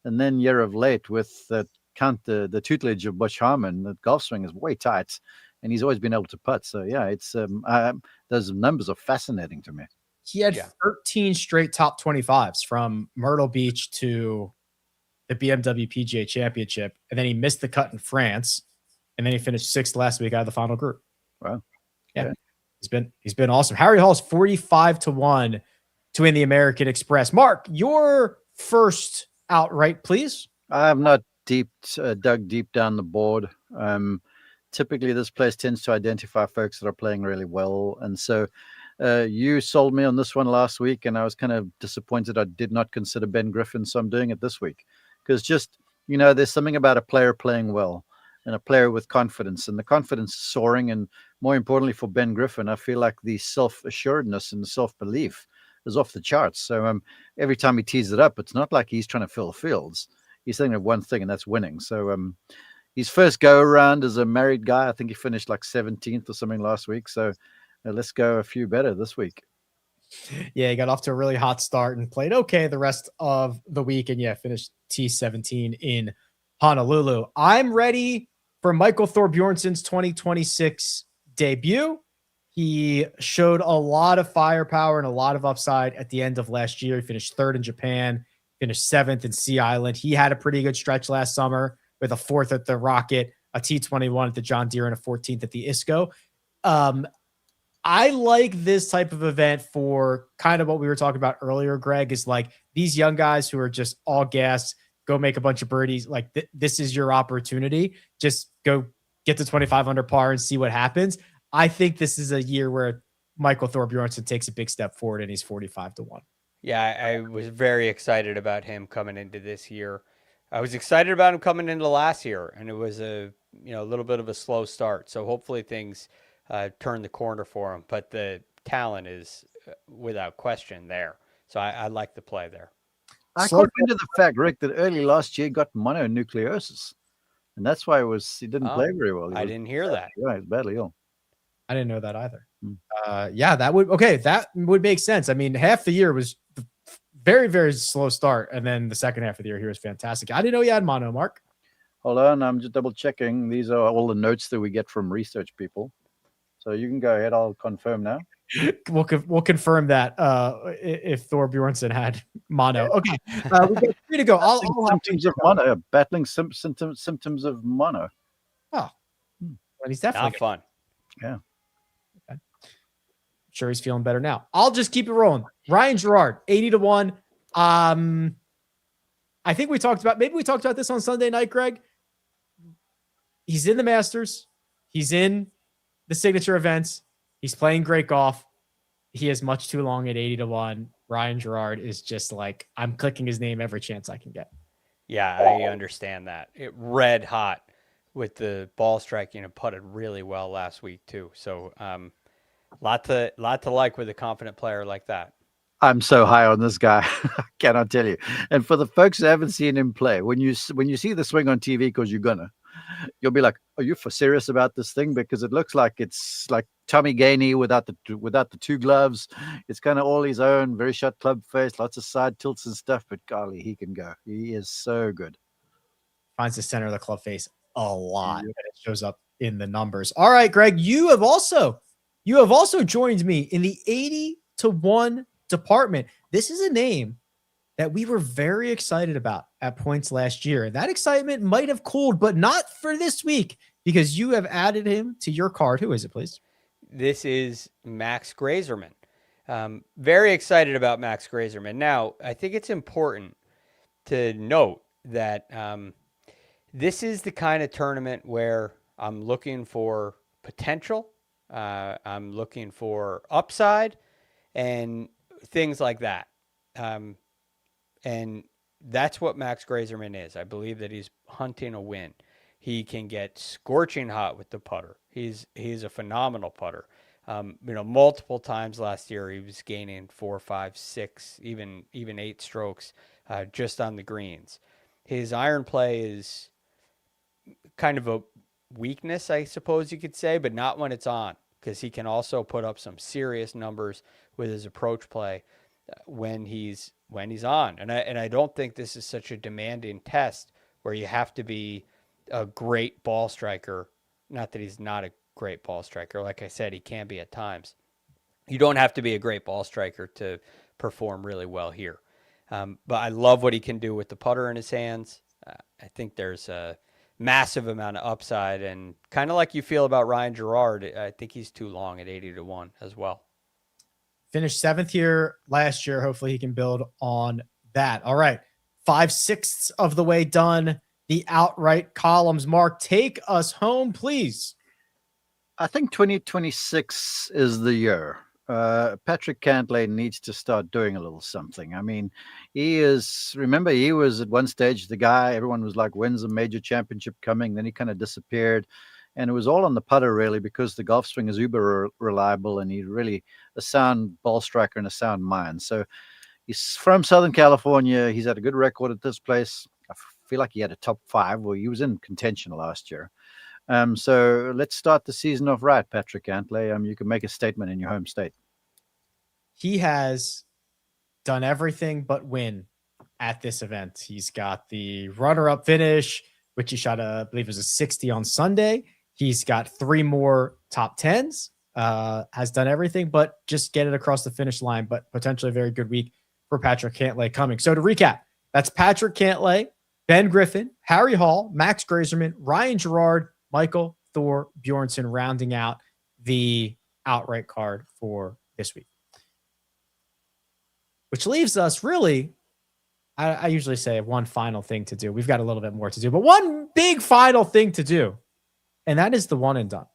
And then year of late with the tutelage of Butch Harmon, the golf swing is way tight, and he's always been able to putt. So yeah, it's those numbers are fascinating to me. He had 13 straight top 25s from Myrtle Beach to the BMW PGA Championship, and then he missed the cut in France, and then he finished 6th last week out of the final group. Wow. Yeah. He's been awesome. Harry Hall's 45-1 to win the American Express. Mark, your first outright, please. I have not dug deep down the board. Typically, this place tends to identify folks that are playing really well, and so you sold me on this one last week, and I was kind of disappointed I did not consider Ben Griffin, so I'm doing it this week because just there's something about a player playing well and a player with confidence, and the confidence is soaring, and more importantly for Ben Griffin, I feel like the self-assuredness and the self-belief is off the charts. So every time he tees it up, it's not like he's trying to fill fields. He's thinking of one thing, and that's winning. So his first go around as a married guy, I think he finished like 17th or something last week. So let's go a few better this week. Yeah, he got off to a really hot start and played okay the rest of the week, and finished T17 in Honolulu. I'm ready for Michael Thorbjornsen's 2026 debut. He showed a lot of firepower and a lot of upside at the end of last year. He finished 3rd in Japan, finished 7th in Sea Island. He had a pretty good stretch last summer with a 4th at the Rocket, a T21 at the John Deere, and a 14th at the ISCO. I like this type of event for kind of what we were talking about earlier, Greg, is like these young guys who are just all gas, go make a bunch of birdies. Like this is your opportunity. Just go get to 25 under par and see what happens. I think this is a year where Michael Thorbjornsen takes a big step forward, and he's 45-1. Yeah, I was very excited about him coming into this year. I was excited about him coming into last year, and it was a little bit of a slow start. So hopefully things turn the corner for him. But the talent is without question there. So I like the play there. I caught into the fact, Rick, that early last year he got mononucleosis, and that's why he didn't play very well. I didn't hear that. Yeah, he's badly ill. I didn't know that either. That would make sense. I mean, half the year was very, very slow start, and then the second half of the year he was fantastic. I didn't know he had mono, Mark. Hold on, I'm just double checking. These are all the notes that we get from research people. So you can go ahead. I'll confirm now. We'll confirm that if Thorbjornsen had mono. Okay, we got 3 to go. I'll symptoms of mono, battling symptoms of mono. Oh, well, he's definitely not fun. Yeah. Okay. Sure, he's feeling better now. I'll just keep it rolling. Ryan Gerard, 80-1. I think we talked about this on Sunday night, Greg. He's in the Masters. He's in the signature events. He's playing great golf. He is much too long at 80-1. Ryan Gerard is just like, I'm clicking his name every chance I can get. Yeah, I understand that. It red hot with the ball striking and putted really well last week too. So lot to like with a confident player like that. I'm so high on this guy. I cannot tell you. And for the folks who haven't seen him play, when you see the swing on TV, because you'll be like, are you for serious about this thing? Because it looks like it's like Tommy Gainey without the 2 gloves. It's kind of all his own, very short club face, lots of side tilts and stuff. But golly, he can go. He is so good. Finds the center of the club face a lot, and it shows up in the numbers. All right, Greg, you have also joined me in the 80-1 department. This is a name that we were very excited about at points last year. And that excitement might have cooled, but not for this week, because you have added him to your card. Who is it, please? This is Max Grazerman. Very excited about Max Grazerman. Now, I think it's important to note that this is the kind of tournament where I'm looking for potential. I'm looking for upside and things like that. And that's what Max Grazerman is. I believe that he's hunting a win. He can get scorching hot with the putter. He's a phenomenal putter. Multiple times last year he was gaining 4, 5, 6, even 8 strokes just on the greens. His iron play is kind of a weakness, I suppose you could say, but not when it's on, because he can also put up some serious numbers with his approach play. when he's on. And I don't think this is such a demanding test where you have to be a great ball striker. Not that he's not a great ball striker. Like I said, he can be at times. You don't have to be a great ball striker to perform really well here. But I love what he can do with the putter in his hands. I think there's a massive amount of upside, and kind of like you feel about Ryan Gerard, I think he's too long at 80-1 as well. Finished 7th here last year. Hopefully he can build on that. All right. 5/6 of the way done. The outright columns. Mark, take us home, please. I think 2026 is the year. Patrick Cantlay needs to start doing a little something. I mean, he was at one stage the guy, everyone was like, when's the major championship coming? Then he kind of disappeared. And it was all on the putter, really, because the golf swing is uber reliable and he's really a sound ball striker and a sound mind. So he's from Southern California. He's had a good record at this place. I feel like he had a top 5, or he was in contention last year. So let's start the season off right, Patrick Cantlay. You can make a statement in your home state. He has done everything but win at this event. He's got the runner-up finish, which he shot, I believe it was a 60 on Sunday. He's got 3 more top 10s, has done everything but just get it across the finish line, but potentially a very good week for Patrick Cantlay coming. So to recap, that's Patrick Cantlay, Ben Griffin, Harry Hall, Max Grazerman, Ryan Gerard, Michael Thor Bjornsson rounding out the outright card for this week. Which leaves us really, I usually say one final thing to do. We've got a little bit more to do, but one big final thing to do. And that is the one and done.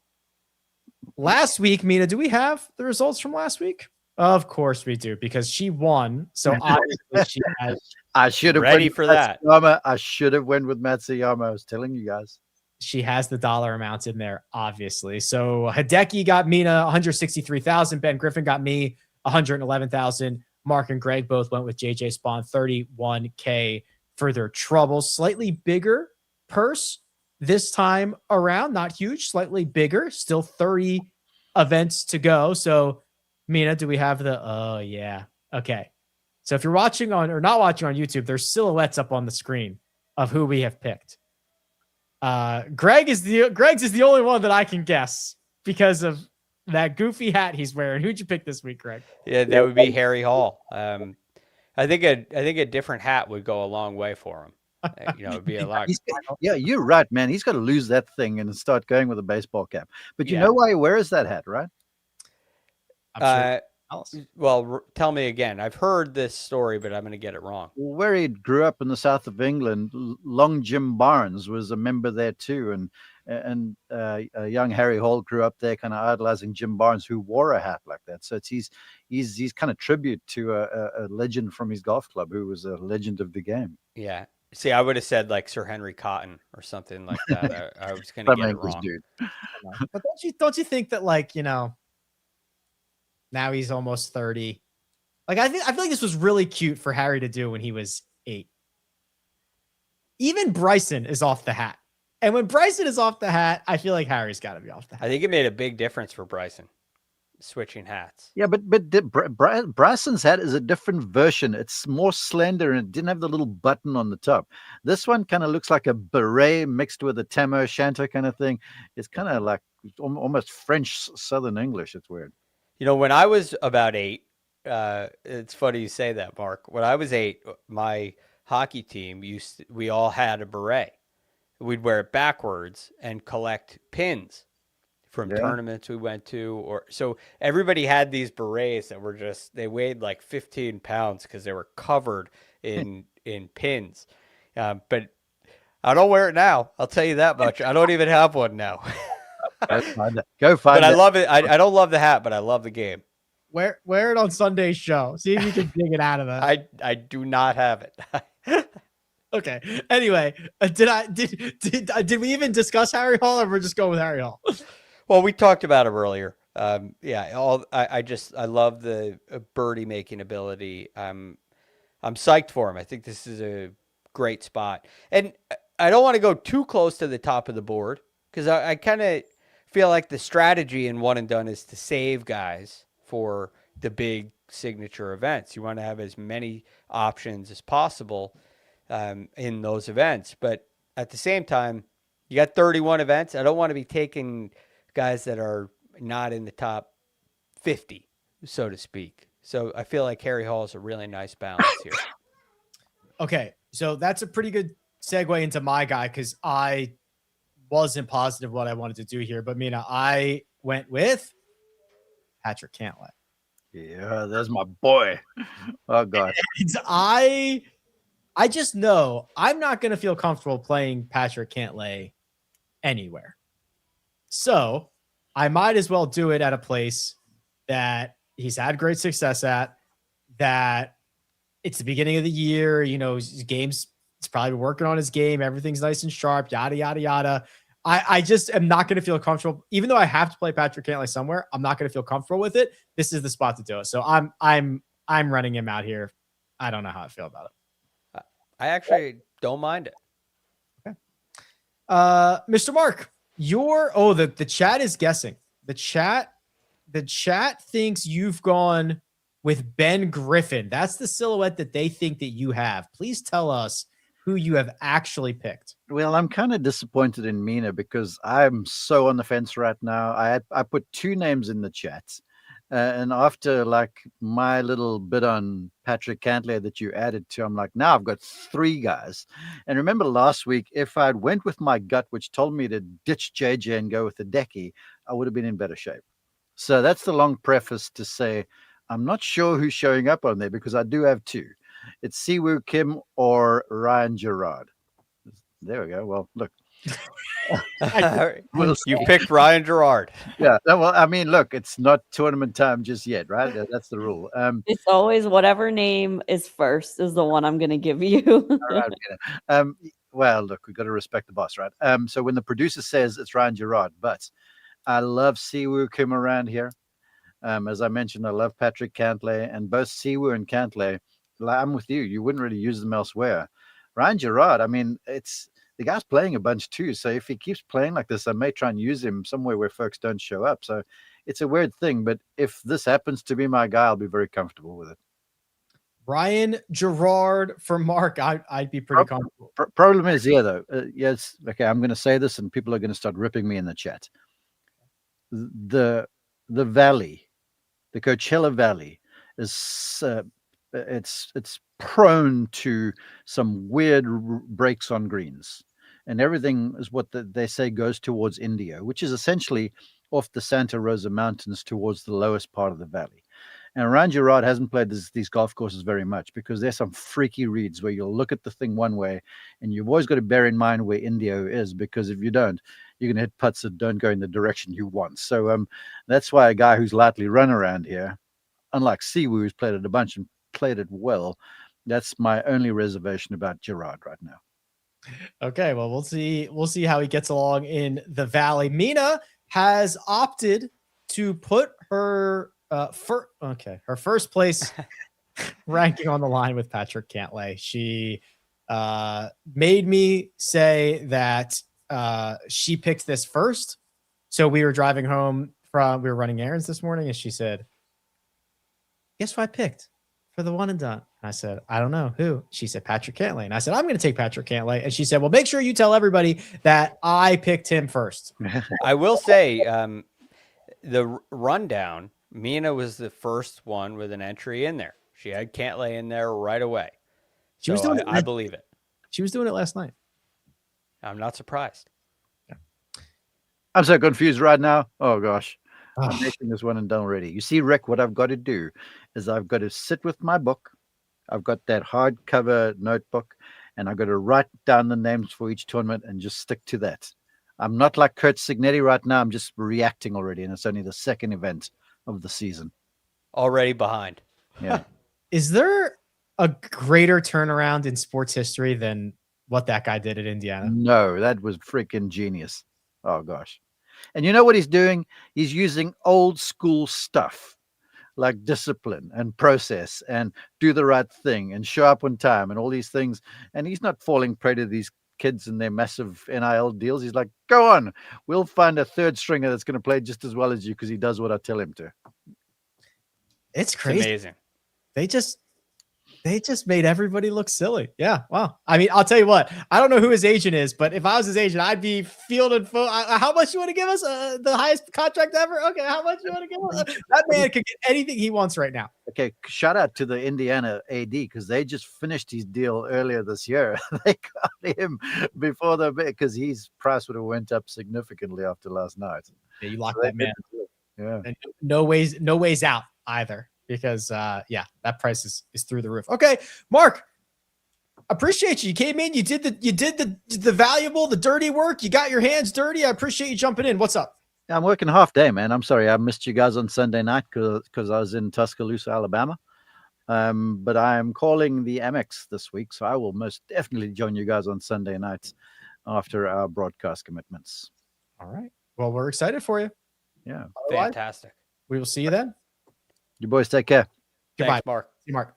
Last week, Mina, do we have the results from last week? Of course we do, because she won. So obviously she has. I should have ready for that. I should have went with Matsuyama. I was telling you guys. She has the dollar amounts in there, obviously. So Hideki got Mina 163,000. Ben Griffin got me 111,000. Mark and Greg both went with JJ Spawn 31K for their troubles. Slightly bigger purse this time around. Not huge, slightly bigger. Still 30 events to go. So, Mina, do we have the? Oh, yeah. Okay. So if you're watching on or not watching on YouTube, there's silhouettes up on the screen of who we have picked. Greg's is the only one that I can guess because of that goofy hat he's wearing. Who'd you pick this week, Greg? Yeah, that would be Harry Hall. I think a different hat would go a long way for him. It'd be a lot. Yeah, you're right, man. He's got to lose that thing and start going with a baseball cap. But you know why he wears that hat, right? Well, tell me again. I've heard this story, but I'm going to get it wrong. Where he grew up in the south of England, Long Jim Barnes was a member there too, and young Harry Hall grew up there, kind of idolizing Jim Barnes, who wore a hat like that. So he's kind of tribute to a legend from his golf club, who was a legend of the game. Yeah. See, I would have said like Sir Henry Cotton or something like that. I was going to get it wrong. Dude. But don't you think that, like, now he's almost 30. Like, I feel like this was really cute for Harry to do when he was 8. Even Bryson is off the hat. And when Bryson is off the hat, I feel like Harry's got to be off the hat. I think it made a big difference for Bryson, switching hats. Yeah, but Bryson's hat is a different version. It's more slender and it didn't have the little button on the top. This one kind of looks like a beret mixed with a tam o' shanter kind of thing. It's kind of like almost French Southern English. It's weird. When I was about 8, it's funny you say that, Mark. When I was 8, my hockey team we all had a beret. We'd wear it backwards and collect pins from tournaments we went to, so everybody had these berets that were they weighed like 15 pounds because they were covered in pins. But I don't wear it now. I'll tell you that much. I don't even have one now. Go find it. But I love it. I don't love the hat, but I love the game. Wear it on Sunday's show. See if you can dig it out of that. I do not have it. Okay. Anyway, did we even discuss Harry Hall, or we're just going with Harry Hall? Well, we talked about him earlier. I love the birdie making ability. I'm psyched for him. I think this is a great spot, and I don't want to go too close to the top of the board because I kind of feel like the strategy in one and done is to save guys for the big signature events. You want to have as many options as possible in those events. But at the same time, you got 31 events. I don't want to be taking guys that are not in the top 50, so to speak. So I feel like Harry Hall is a really nice balance here. Okay, so that's a pretty good segue into my guy because I wasn't positive what I wanted to do here. But Mina, I went with Patrick Cantlay. Yeah, that's my boy. Oh God. I just know I'm not going to feel comfortable playing Patrick Cantlay anywhere. So I might as well do it at a place that he's had great success at, that it's the beginning of the year, his game's, he's probably working on his game. Everything's nice and sharp, yada, yada, yada. I just am not going to feel comfortable, even though I have to play Patrick Cantlay somewhere. I'm not going to feel comfortable with it. This is the spot to do it. So I'm running him out here. I don't know how I feel about it. I actually don't mind it. Okay. Mr. Mark, the chat is guessing. The chat thinks you've gone with Ben Griffin. That's the silhouette that they think that you have. Please tell us who you have actually picked. Well, I'm kind of disappointed in Mina because I'm so on the fence right now. I put two names in the chat. And after like my little bit on Patrick Cantlay that you added to, I'm like, now I've got three guys. And remember last week, if I'd went with my gut, which told me to ditch JJ and go with the Decky, I would have been in better shape. So that's the long preface to say, I'm not sure who's showing up on there because I do have two. It's Siwoo Kim or Ryan Gerard. There we go. Well, look. You picked Ryan Gerard. Yeah. Well, I mean, look, it's not tournament time just yet, right? That's the rule. It's always whatever name is first is the one I'm going to give you. All right, well, look, we've got to respect the boss, right? So when the producer says it's Ryan Gerard, but I love Siwoo Kim around here. As I mentioned, I love Patrick Cantlay, and both Siwoo and Cantlay, I'm with you. You wouldn't really use them elsewhere. Ryan Gerard, I mean, the guy's playing a bunch too. So if he keeps playing like this, I may try and use him somewhere where folks don't show up. So it's a weird thing. But if this happens to be my guy, I'll be very comfortable with it. Ryan Gerard for Mark. I'd be pretty comfortable. Problem is here, though. Yes. Okay, I'm going to say this and people are going to start ripping me in the chat. The valley, the Coachella Valley is it's prone to some weird breaks on greens, and everything is what they say goes towards Indio, which is essentially off the Santa Rosa Mountains towards the lowest part of the valley. And Ryan Gerard hasn't played these golf courses very much because there's some freaky reads where you'll look at the thing one way, and you've always got to bear in mind where Indio is, because if you don't, you're going to hit putts that don't go in the direction you want. So that's why a guy who's lightly run around here, unlike Siwoo, who's played it a bunch and played it well, that's my only reservation about Gerard right now. Okay, well, we'll see how he gets along in the Valley. Mina has opted to put her her first place ranking on the line with Patrick Cantlay. She made me say that she picked this first. So we were driving home we were running errands this morning, and she said, guess what I picked for the one and done? And I said, I don't know who. She said Patrick Cantlay. And I said, I'm going to take Patrick Cantlay. And she said, well, make sure you tell everybody that I picked him first. I will say the rundown, Mina was the first one with an entry in there. She had Cantlay in there right away. She was doing it. I believe it. She was doing it last night. I'm not surprised. Yeah. I'm so confused right now. Oh, gosh. I'm making this one and done already. You see, Rick, what I've got to do is I've got to sit with my book. I've got that hardcover notebook, and I've got to write down the names for each tournament and just stick to that. I'm not like Kurt Signetti right now. I'm just reacting already, and it's only the second event of the season. Already behind. Yeah. Is there a greater turnaround in sports history than what that guy did at Indiana? No, that was freaking genius. Oh, gosh. And you know what he's doing? He's using old school stuff like discipline and process and do the right thing and show up on time and all these things. And he's not falling prey to these kids and their massive NIL deals. He's like, go on, we'll find a third stringer that's going to play just as well as you because he does what I tell him to. It's It's crazy. amazing. They just made everybody look silly. Yeah. Wow. I mean, I'll tell you what, I don't know who his agent is, but if I was his agent, I'd be fielding how much you want to give us? The highest contract ever? Okay. How much you want to give us? That man could get anything he wants right now. Okay, shout out to the Indiana AD because they just finished his deal earlier this year. They got him before because his price would have went up significantly after last night. Yeah, you locked that man. Yeah. And no ways out either. Because that price is through the roof. Okay, Mark, appreciate you. You came in, you did the valuable, the dirty work. You got your hands dirty. I appreciate you jumping in. What's up? I'm working half day, man. I'm sorry I missed you guys on Sunday night because I was in Tuscaloosa, Alabama. But I'm calling the Amex this week, so I will most definitely join you guys on Sunday nights after our broadcast commitments. All right. Well, we're excited for you. Yeah. Fantastic. We will see you then. You boys take care. Goodbye. Thanks, Mark. See you, Mark.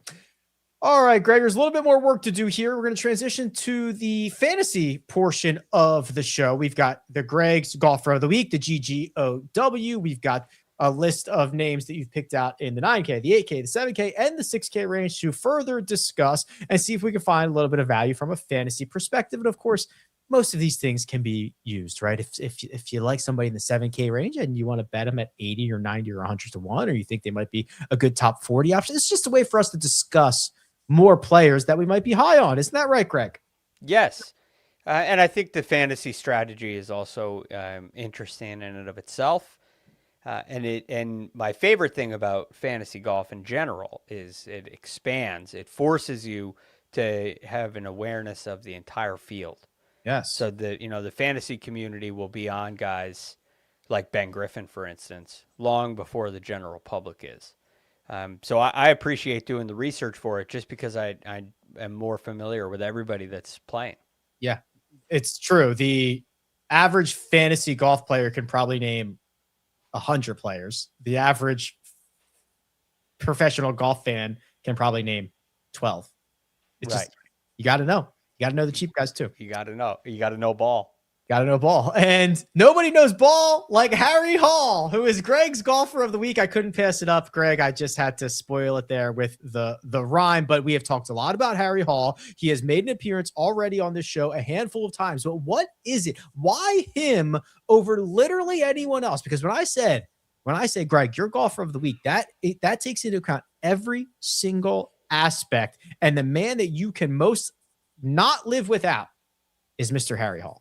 All right, Greg, there's a little bit more work to do here. We're going to transition to the fantasy portion of the show. We've got the Greg's Golfer of the Week, the GGOW. We've got a list of names that you've picked out in the 9K, the 8K, the 7K, and the 6K range to further discuss and see if we can find a little bit of value from a fantasy perspective. And of course, most of these things can be used, right? If you like somebody in the 7K range and you want to bet them at 80 or 90 or 100 to 1, or you think they might be a good top 40 option, it's just a way for us to discuss more players that we might be high on. Isn't that right, Greg? Yes. And I think the fantasy strategy is also interesting in and of itself. And my favorite thing about fantasy golf in general is it expands. It forces you to have an awareness of the entire field. Yes. So that, the fantasy community will be on guys like Ben Griffin, for instance, long before the general public is. So I appreciate doing the research for it just because I am more familiar with everybody that's playing. Yeah, it's true. The average fantasy golf player can probably name 100 players. The average professional golf fan can probably name 12. It's Right. just, you got to know. You got to know the cheap guys too. You got to know. You got to know ball. Got to know ball. And nobody knows ball like Harry Hall, who is Greg's Golfer of the Week. I couldn't pass it up, Greg. I just had to spoil it there with the rhyme. But we have talked a lot about Harry Hall. He has made an appearance already on this show a handful of times. But what is it? Why him over literally anyone else? Because when I say, Greg, you're Golfer of the Week, that takes into account every single aspect. And the man that you can most not live without is Mr. Harry Hall.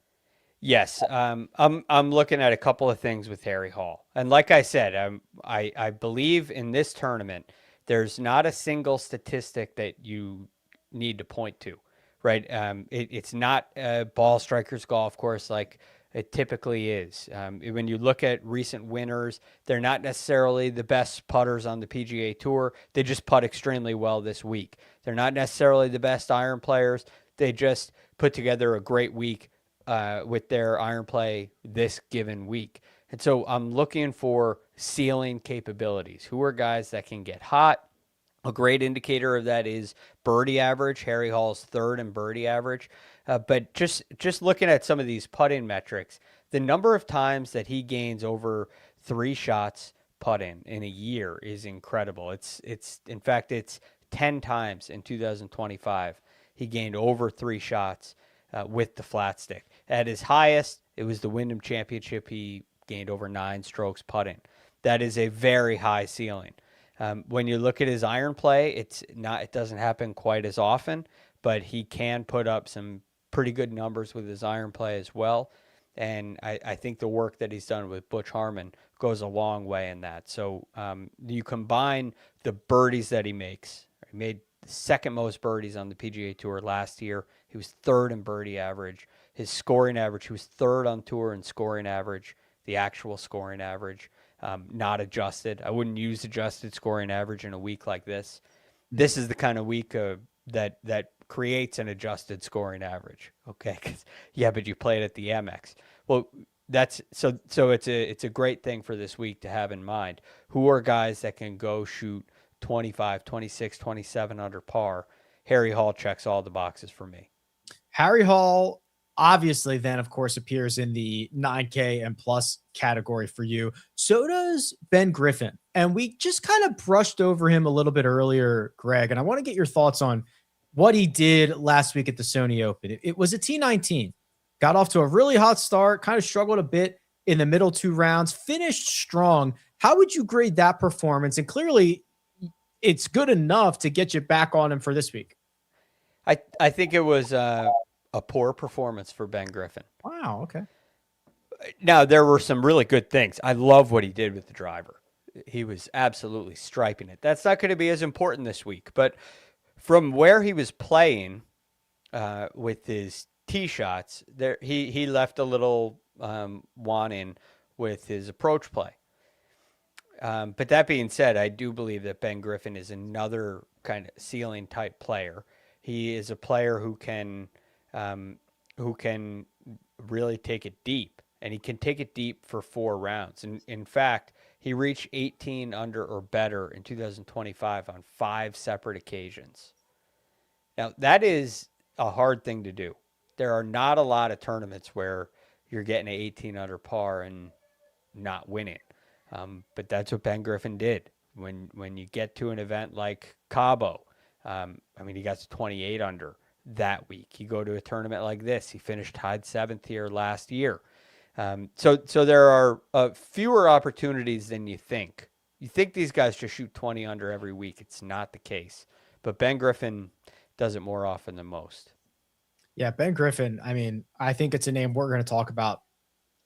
Yes, I'm looking at a couple of things with Harry Hall, and like I said, I believe in this tournament, there's not a single statistic that you need to point to, right? It's not a ball strikers golf course like it typically is. When you look at recent winners, they're not necessarily the best putters on the PGA Tour. They just putt extremely well this week. They're not necessarily the best iron players. They just put together a great week with their iron play this given week. And so I'm looking for ceiling capabilities. Who are guys that can get hot? A great indicator of that is birdie average. Harry Hall's third in birdie average. But just looking at some of these putting metrics, the number of times that he gains over 3 shots putting in a year is incredible. It's in fact, it's 10 times in 2025. He gained over 3 shots with the flat stick. At his highest, it was the Wyndham Championship. He gained over 9 strokes putting. That is a very high ceiling. When you look at his iron play, it doesn't happen quite as often, but he can put up some pretty good numbers with his iron play as well. And I think the work that he's done with Butch Harmon goes a long way in that. So you combine the birdies that he makes. He made the second most birdies on the PGA Tour last year. He was third in birdie average. His scoring average, he was third on tour in scoring average, the actual scoring average, not adjusted. I wouldn't use adjusted scoring average in a week like this. This is the kind of week that creates an adjusted scoring average. Okay, but you played at the Amex. Well, that's so it's a great thing for this week to have in mind. Who are guys that can go shoot 25, 26, 27 under par? Harry Hall checks all the boxes for me. Harry Hall obviously then, of course, appears in the 9K and plus category for you. So does Ben Griffin. And we just kind of brushed over him a little bit earlier, Greg. And I want to get your thoughts on what he did last week at the Sony Open. It was a T19. Got off to a really hot start, kind of struggled a bit in the middle 2 rounds, finished strong. How would you grade that performance? And clearly, it's good enough to get you back on him for this week. I think it was a poor performance for Ben Griffin. Wow, okay. Now, there were some really good things. I love what he did with the driver. He was absolutely striping it. That's not going to be as important this week. But from where he was playing with his tee shots, there he left a little wanting with his approach play. But that being said, I do believe that Ben Griffin is another kind of ceiling type player. He is a player who can really take it deep, and he can take it deep for 4 rounds. And in fact, he reached 18 under or better in 2025 on 5 separate occasions. Now, that is a hard thing to do. There are not a lot of tournaments where you're getting an 18 under par and not winning. But that's what Ben Griffin did. When you get to an event like Cabo, he got to 28 under that week. You go to a tournament like this, he finished tied 7th here last year. So there are fewer opportunities than you think. You think these guys just shoot 20 under every week. It's not the case. But Ben Griffin does it more often than most. Yeah, Ben Griffin, I think it's a name we're going to talk about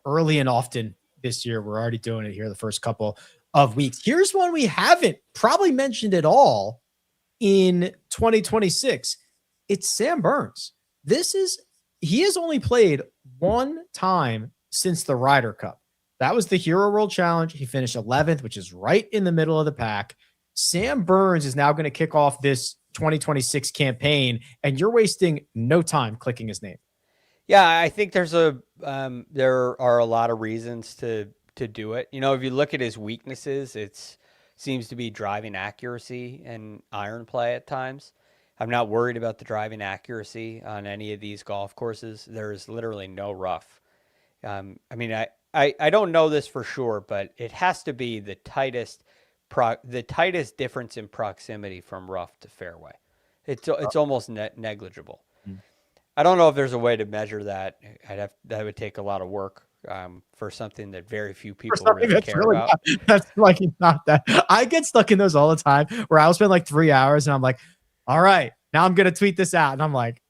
early and often this year. We're already doing it here the first couple of weeks. Here's one we haven't probably mentioned at all in 2026. It's Sam Burns. He has only played 1 time since the Ryder Cup. That was the Hero World Challenge. He finished 11th, which is right in the middle of the pack. Sam Burns is now going to kick off this 2026 campaign, and you're wasting no time clicking his name. Yeah, I think there are a lot of reasons to do it. If you look at his weaknesses, it seems to be driving accuracy and iron play at times. I'm not worried about the driving accuracy on any of these golf courses. There is literally no rough. I don't know this for sure, but it has to be the tightest difference in proximity from rough to fairway. It's almost negligible. I don't know if there's a way to measure that. That would take a lot of work for something that very few people really care about. That's not that. I get stuck in those all the time where I'll spend 3 hours and I'm like, all right, now I'm going to tweet this out. And I'm like,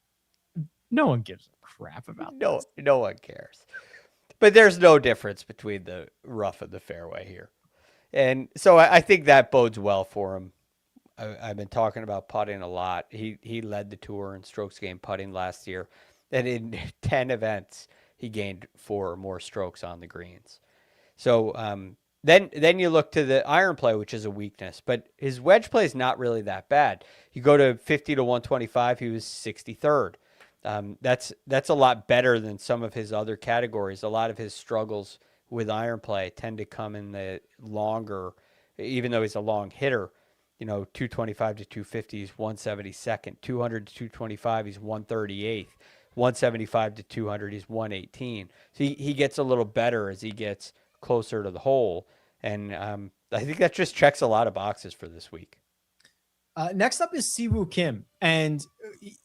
no one gives a crap about this. No one cares. But there's no difference between the rough and the fairway here. And so I think that bodes well for him. I've been talking about putting a lot. He led the tour in strokes gained putting last year. And in 10 events, he gained 4 or more strokes on the greens. So then you look to the iron play, which is a weakness. But his wedge play is not really that bad. You go to 50 to 125, he was 63rd. That's a lot better than some of his other categories. A lot of his struggles with iron play tend to come in the longer, even though he's a long hitter. 225 to 250, he's 172nd. 200 to 225, he's 138th. 175 to 200, he's 118. So he gets a little better as he gets closer to the hole. And I think that just checks a lot of boxes for this week. Next up is Siwoo Kim. And,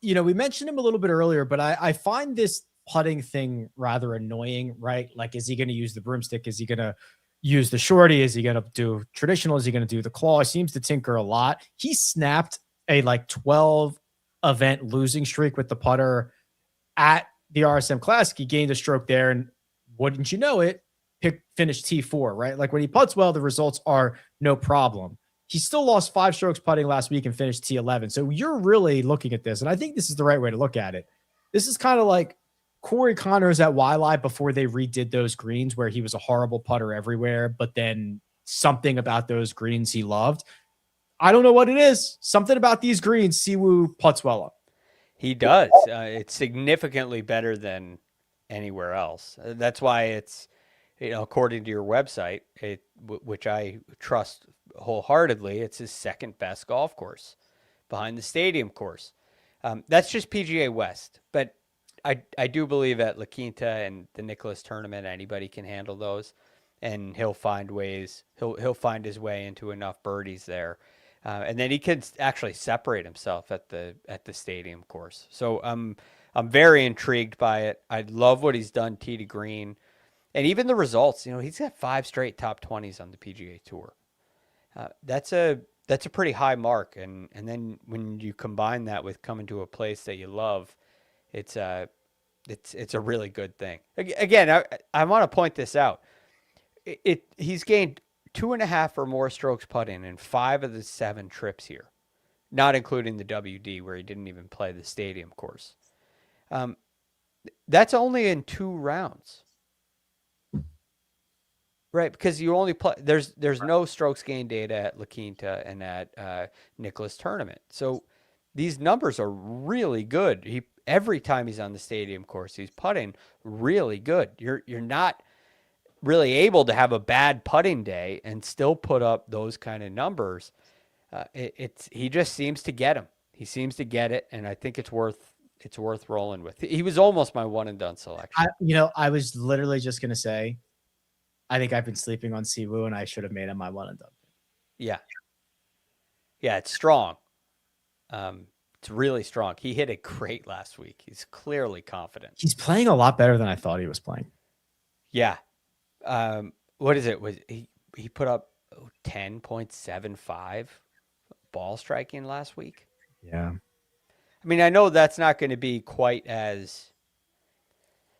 we mentioned him a little bit earlier, but I find this putting thing rather annoying, right? Is he going to use the broomstick? Is he going to use the shorty? Is he going to do traditional? Is he going to do the claw? He seems to tinker a lot. He snapped a 12 event losing streak with the putter at the RSM Classic. He gained a stroke there, and wouldn't you know it, finished T4, right? When he putts well, the results are no problem. He still lost 5 strokes putting last week and finished T11. So you're really looking at this, and I think this is the right way to look at it. This is kind of like Corey Connors at Waialae before they redid those greens, where he was a horrible putter everywhere, but then something about those greens he loved. I don't know what it is. Something about these greens, Siwoo putts well up. He does. It's significantly better than anywhere else. That's why it's, according to your website, which I trust wholeheartedly, it's his second best golf course behind the stadium course. That's just PGA West. But I do believe at La Quinta and the Nicklaus tournament, anybody can handle those, and he'll find ways. He'll find his way into enough birdies there, and then he can actually separate himself at the stadium course. So I'm very intrigued by it. I love what he's done tee to green, and even the results. You know, he's got 5 straight top 20s on the PGA Tour. That's a pretty high mark, and then when you combine that with coming to a place that you love, it's a really good thing. Again, I want to point this out. He's gained 2.5 or more strokes putting in 5 of the 7 trips here, not including the WD where he didn't even play the stadium course. That's only in 2 rounds. Right, because you only play. There's no strokes gain data at La Quinta and at Nicklaus tournament. So these numbers are really good. Every time he's on the stadium course, he's putting really good. You're not really able to have a bad putting day and still put up those kind of numbers. He just seems to get them. He seems to get it, and I think it's worth rolling with. He was almost my one and done selection. I was literally just gonna say, I think I've been sleeping on Siwoo, and I should have made him my one and done. Yeah, it's strong. It's really strong. He hit it great last week. He's clearly confident. He's playing a lot better than I thought he was playing. Yeah. What is it? He put up 10.75 ball striking last week? Yeah. I mean, I know that's not going to be quite as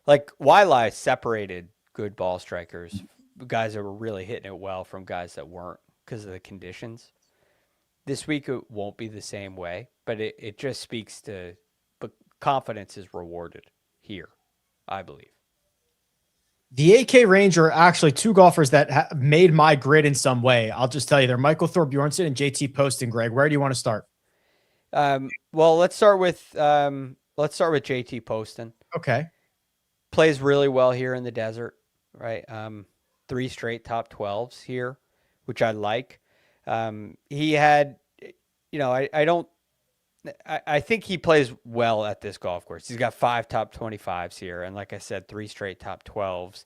like Waialae separated good ball strikers, guys that were really hitting it well from guys that weren't because of the conditions. This week it won't be the same way, but it just speaks to, but confidence is rewarded here, I believe. The 8K range are actually 2 golfers that made my grid in some way. I'll just tell you, they're Michael Thorbjornsen and JT Poston. Greg, where do you want to start? Well, let's start with JT Poston. Okay. Plays really well here in the desert, right? 3 straight top 12s here, which I like. He had, I think he plays well at this golf course. He's got 5 top 25s here. And like I said, 3 straight top 12s.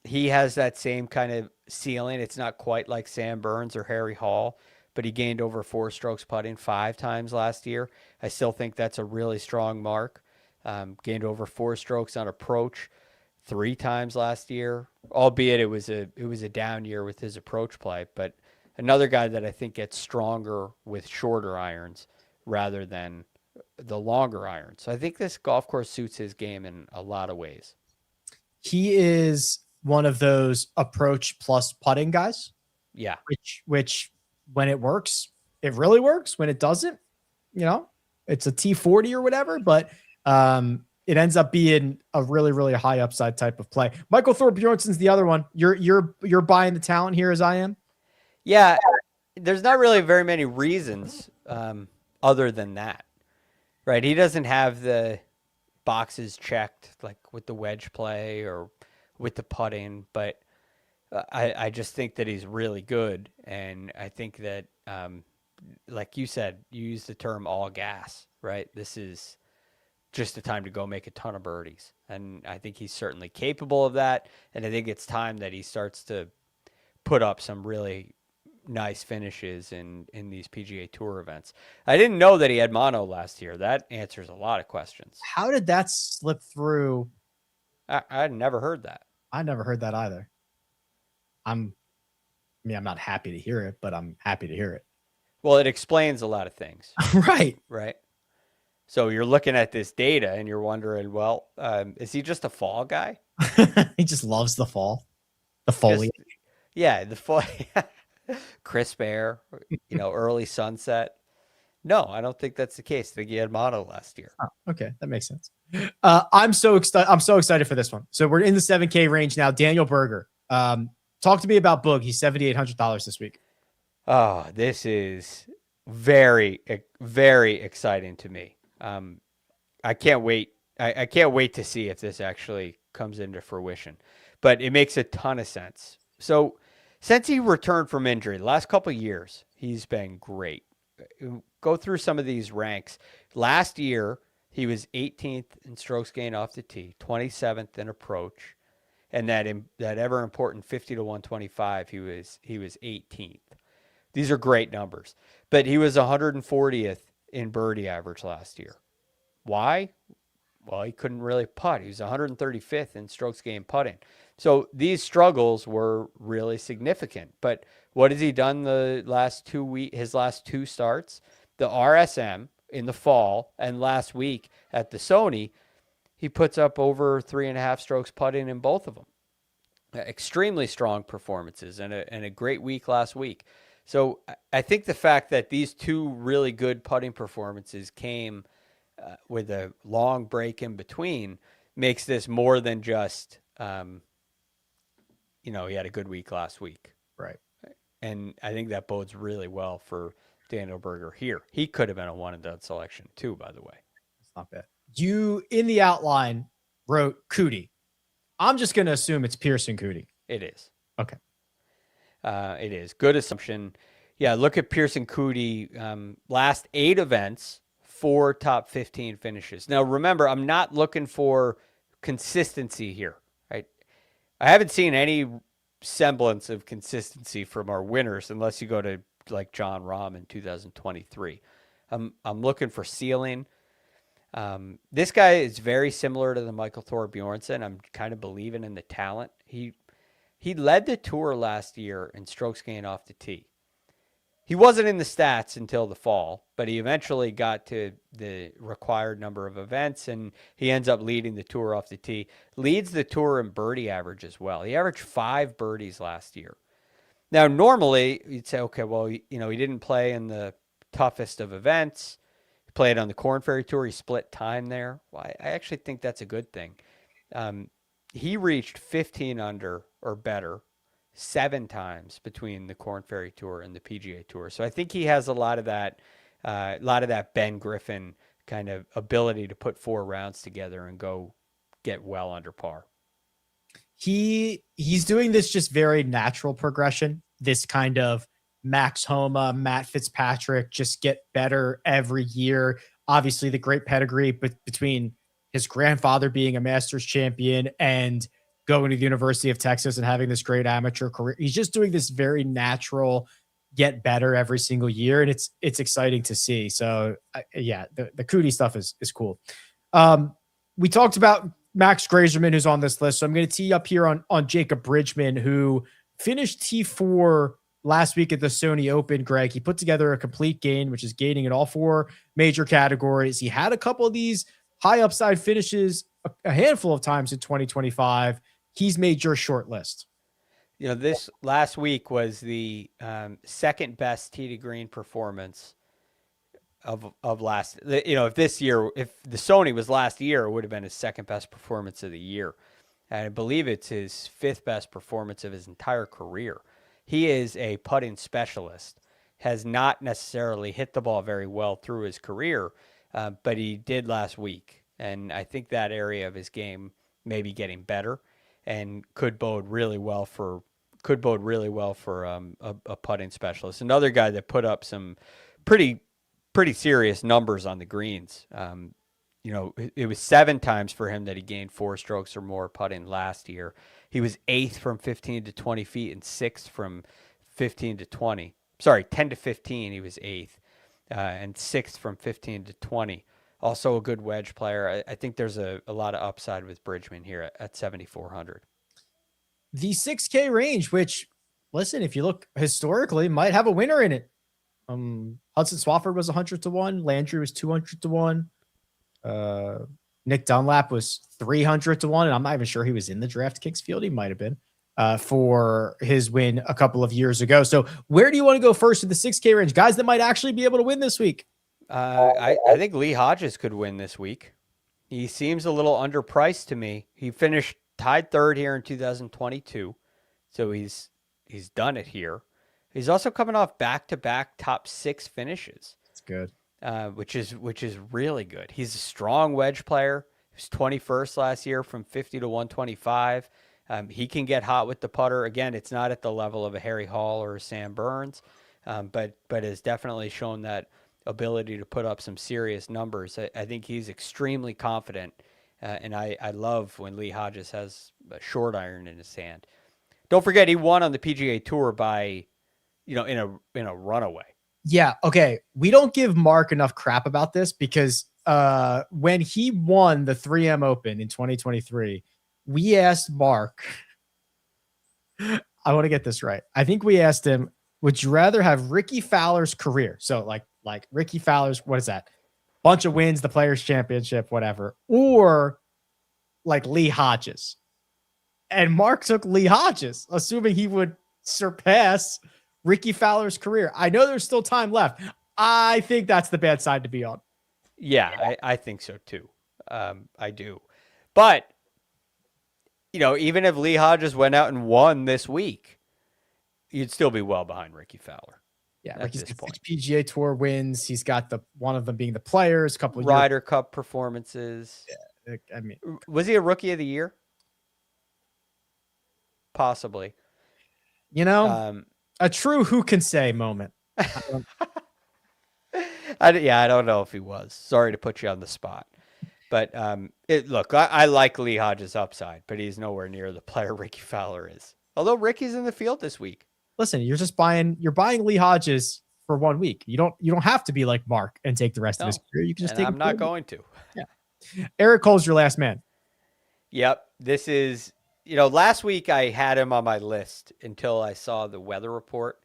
He has that same kind of ceiling. It's not quite like Sam Burns or Harry Hall, but he gained over 4 strokes putting 5 times last year. I still think that's a really strong mark. Gained over 4 strokes on approach 3 times last year, albeit it was a down year with his approach play, but another guy that I think gets stronger with shorter irons rather than the longer irons. So I think this golf course suits his game in a lot of ways. He is one of those approach plus putting guys. Yeah. Which when it works, it really works. When it doesn't, it's a T40 or whatever, but it ends up being a really, really high upside type of play. Michael Thorbjornsen's the other one. You're buying the talent here as I am. Yeah, there's not really very many reasons other than that, right? He doesn't have the boxes checked like with the wedge play or with the putting, but I just think that he's really good, and I think that, like you said, you used the term all gas, right? This is just a time to go make a ton of birdies. And I think he's certainly capable of that. And I think it's time that he starts to put up some really nice finishes in these PGA Tour events. I didn't know that he had mono last year. That answers a lot of questions. How did that slip through? I'd never heard that. I never heard that either. I'm not happy to hear it, but I'm happy to hear it. Well, it explains a lot of things. Right. Right. So you're looking at this data and you're wondering, well, is he just a fall guy? He just loves the fall, the foliage. Yeah, the fall, crisp air, early sunset. No, I don't think that's the case. I think he had mono last year. Oh, okay, that makes sense. I'm so excited for this one. So we're in the 7K range now. Daniel Berger. Talk to me about Boog. He's $7,800 this week. Oh, this is very, very exciting to me. I can't wait. I can't wait to see if this actually comes into fruition, but it makes a ton of sense. So since he returned from injury, the last couple of years, he's been great. Go through some of these ranks. Last year, He was 18th in strokes gained off the tee, 27th in approach, and that ever important 50 to 125, he was 18th. These are great numbers, but he was 140th in birdie average last year. Why? Well, he couldn't really putt. He was 135th in strokes gained putting. So these struggles were really significant. But what has he done his last 2 starts? The RSM in the fall and last week at the Sony, he puts up over 3.5 strokes putting in both of them. Extremely strong performances and a great week last week. So I think the fact that these 2 really good putting performances came with a long break in between makes this more than just, he had a good week last week. Right. And I think that bodes really well for Daniel Berger here. He could have been a one and done selection too, by the way. It's not bad. You, in the outline, wrote Cootie. I'm just going to assume it's Pearson Cootie. It is. Okay. It is. Good assumption. Yeah, look at Pearson Cootie. Last 8 events, 4 top 15 finishes. Now, remember, I'm not looking for consistency here, right? I haven't seen any semblance of consistency from our winners unless you go to like John Rahm in 2023. I'm looking for ceiling. This guy is very similar to the Michael Thorbjornsen. I'm kind of believing in the talent. He led the tour last year in strokes gained off the tee. He wasn't in the stats until the fall, but he eventually got to the required number of events, and he ends up leading the tour off the tee. Leads the tour in birdie average as well. He averaged 5 birdies last year. Now, normally, you'd say, okay, well, he didn't play in the toughest of events. He played on the Korn Ferry Tour. He split time there. Well, I actually think that's a good thing. He reached 15 under or better 7 times between the Korn Ferry Tour and the PGA Tour. So I think he has a lot of that Ben Griffin kind of ability to put 4 rounds together and go get well under par. He's doing this just very natural progression. This kind of Max Homa, Matt Fitzpatrick, just get better every year. Obviously, the great pedigree, but between his grandfather being a Masters champion and going to the University of Texas and having this great amateur career, he's just doing this very natural get better every single year, and it's exciting to see. So the Cootie stuff is cool. We talked about Max Grazerman, who's on this list, so I'm going to tee up here on Jacob Bridgman, who finished T4 last week at the Sony Open. Greg, he put together a complete gain, which is gaining in all 4 major categories. He had a couple of these high upside finishes a handful of times in 2025. He's made your short list. This last week was the second best tee to green performance of last. If the Sony was last year, it would have been his second best performance of the year. And I believe it's his 5th best performance of his entire career. He is a putting specialist, has not necessarily hit the ball very well through his career, but he did last week. And I think that area of his game may be getting better and could bode really well for a putting specialist. Another guy that put up some pretty serious numbers on the greens. It was 7 times for him that he gained 4 strokes or more putting last year. He was 8th from 15 to 20 feet and 6th from 15 to 20. Sorry, 10 to 15, he was 8th, and 6th from 15 to 20. Also a good wedge player. I think there's a lot of upside with Bridgman here at 7,400. The 6K range, which, listen, if you look historically, might have a winner in it. Hudson Swafford was 100 to 1. Landry was 200 to 1. Nick Dunlap was 300 to 1. And I'm not even sure he was in the draft kicks field. He might have been for his win a couple of years ago. So where do you want to go first in the 6K range? Guys that might actually be able to win this week. I think Lee Hodges could win this week. He seems a little underpriced to me. He finished tied 3rd here in 2022. So he's done it here. He's also coming off back-to-back top 6 finishes. That's good. Which is really good. He's a strong wedge player. He was 21st last year from 50 to 125. He can get hot with the putter. Again, it's not at the level of a Harry Hall or a Sam Burns, but has definitely shown that ability to put up some serious numbers. I think he's extremely confident, and I love when Lee Hodges has a short iron in his hand. Don't forget, he won on the PGA Tour by, in a runaway. Yeah. Okay. We don't give Mark enough crap about this because when he won the 3M Open in 2023, we asked Mark. I want to get this right. I think we asked him, would you rather have Ricky Fowler's career? So like Ricky Fowler's, what is that? Bunch of wins, the Players Championship, whatever, or like Lee Hodges. And Mark took Lee Hodges, assuming he would surpass Ricky Fowler's career. I know there's still time left. I think that's the bad side to be on. Yeah, I think so too. I do. But, even if Lee Hodges went out and won this week, you'd still be well behind Ricky Fowler. Yeah, Ricky's got 6 PGA Tour wins. He's got one of them being the Players, a couple of Ryder Cup performances. Yeah, I mean, was he a Rookie of the Year? Possibly. A true who can say moment. I don't know if he was. Sorry to put you on the spot. But look, I like Lee Hodges' upside, but he's nowhere near the player Ricky Fowler is. Although Ricky's in the field this week. Listen, you're buying Lee Hodges for 1 week. You don't have to be like Mark and take the rest of his career. You can just take. I'm not going to. Yeah. Eric Cole's your last man. Yep. This is, last week I had him on my list until I saw the weather report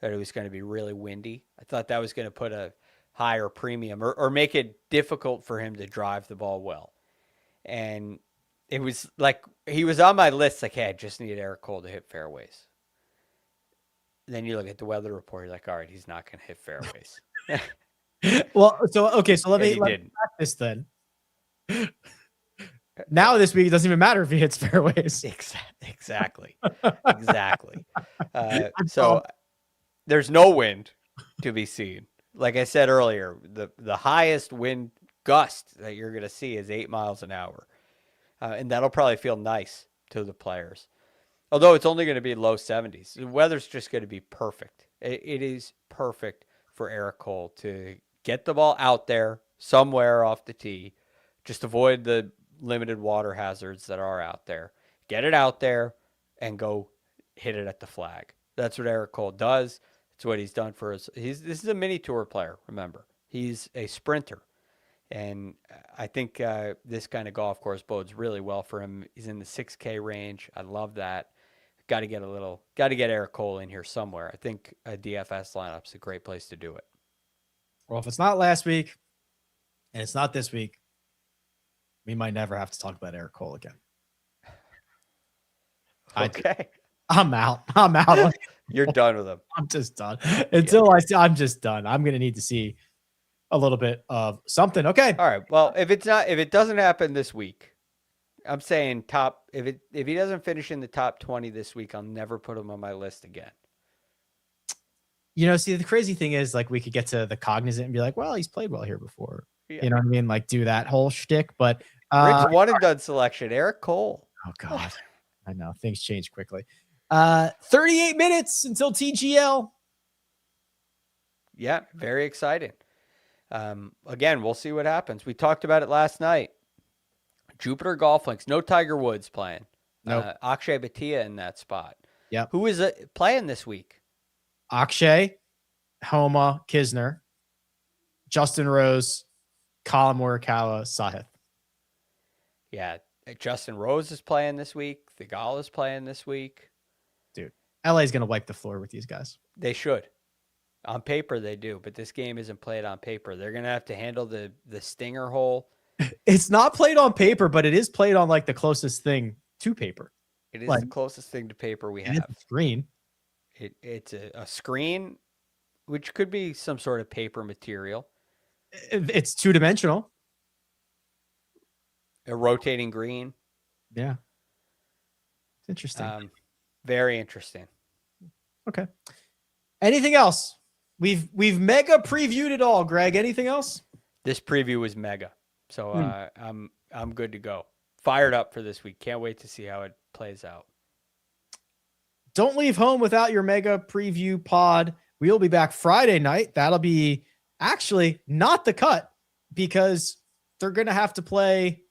that it was going to be really windy. I thought that was going to put a higher premium or make it difficult for him to drive the ball well. And it was like, he was on my list like, hey, I just need Eric Cole to hit fairways. Then you look at the weather report, you're like, all right, he's not going to hit fairways. Well, so let me practice then. Now this week, it doesn't even matter if he hits fairways. Exactly. So there's no wind to be seen. Like I said earlier, the highest wind gust that you're going to see is 8 miles an hour. And that'll probably feel nice to the players. Although it's only going to be low 70s. The weather's just going to be perfect. It is perfect for Eric Cole to get the ball out there somewhere off the tee. Just avoid the limited water hazards that are out there. Get it out there and go hit it at the flag. That's what Eric Cole does. It's what he's done for us. This is a mini tour player, remember. He's a sprinter. And I think this kind of golf course bodes really well for him. He's in the 6K range. I love that. Got to get Eric Cole in here somewhere. I think a DFS lineup's a great place to do it. Well, if it's not last week and it's not this week, we might never have to talk about Eric Cole again. Okay. I'm out. You're done with him. I'm just done. I'm just done. I'm going to need to see a little bit of something. Okay. All right. Well, if it doesn't happen this week, I'm saying if he doesn't finish in the top 20 this week, I'll never put him on my list again. See, the crazy thing is, like, we could get to the cognizant and be like, well, he's played well here before. Yeah. You know what I mean? Like, do that whole shtick. But Rick's one and done selection, Eric Cole. Oh God. I know things change quickly. 38 minutes until TGL. Yeah, very exciting. Again, we'll see what happens. We talked about it last night. Jupiter Golf Links, no Tiger Woods playing. Nope. Akshay Bhatia in that spot. Yeah. Who is playing this week? Akshay, Homa, Kisner, Justin Rose, Colin Morikawa, Sahith. Yeah, Justin Rose is playing this week. Thigala is playing this week. Dude, LA is going to wipe the floor with these guys. They should. On paper, they do, but this game isn't played on paper. They're going to have to handle the stinger hole. It's not played on paper, but it is played on like the closest thing to paper. It is the closest thing to paper we have. It's a screen. It's a screen, which could be some sort of paper material. It's two-dimensional. A rotating green. Yeah. It's interesting. Very interesting. Okay. Anything else? We've mega previewed it all, Greg. Anything else? This preview was mega. So I'm good to go. Fired up for this week. Can't wait to see how it plays out. Don't leave home without your mega preview pod. We'll be back Friday night. That'll be actually not the cut, because they're going to have to play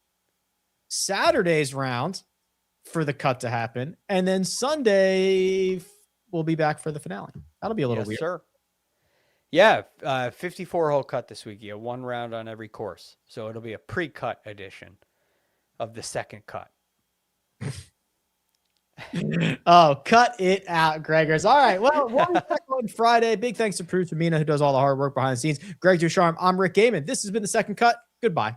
Saturday's round for the cut to happen. And then Sunday we'll be back for the finale. That'll be a little weird. Sir. Yeah. 54 hole cut this week. You have one round on every course. So it'll be a pre-cut edition of the second cut. Oh, cut it out, Gregors. All right. Well, we'll be back on Friday. Big thanks to Producer Mina, who does all the hard work behind the scenes. Greg DuCharme, I'm Rick Gehman. This has been The Second Cut. Goodbye.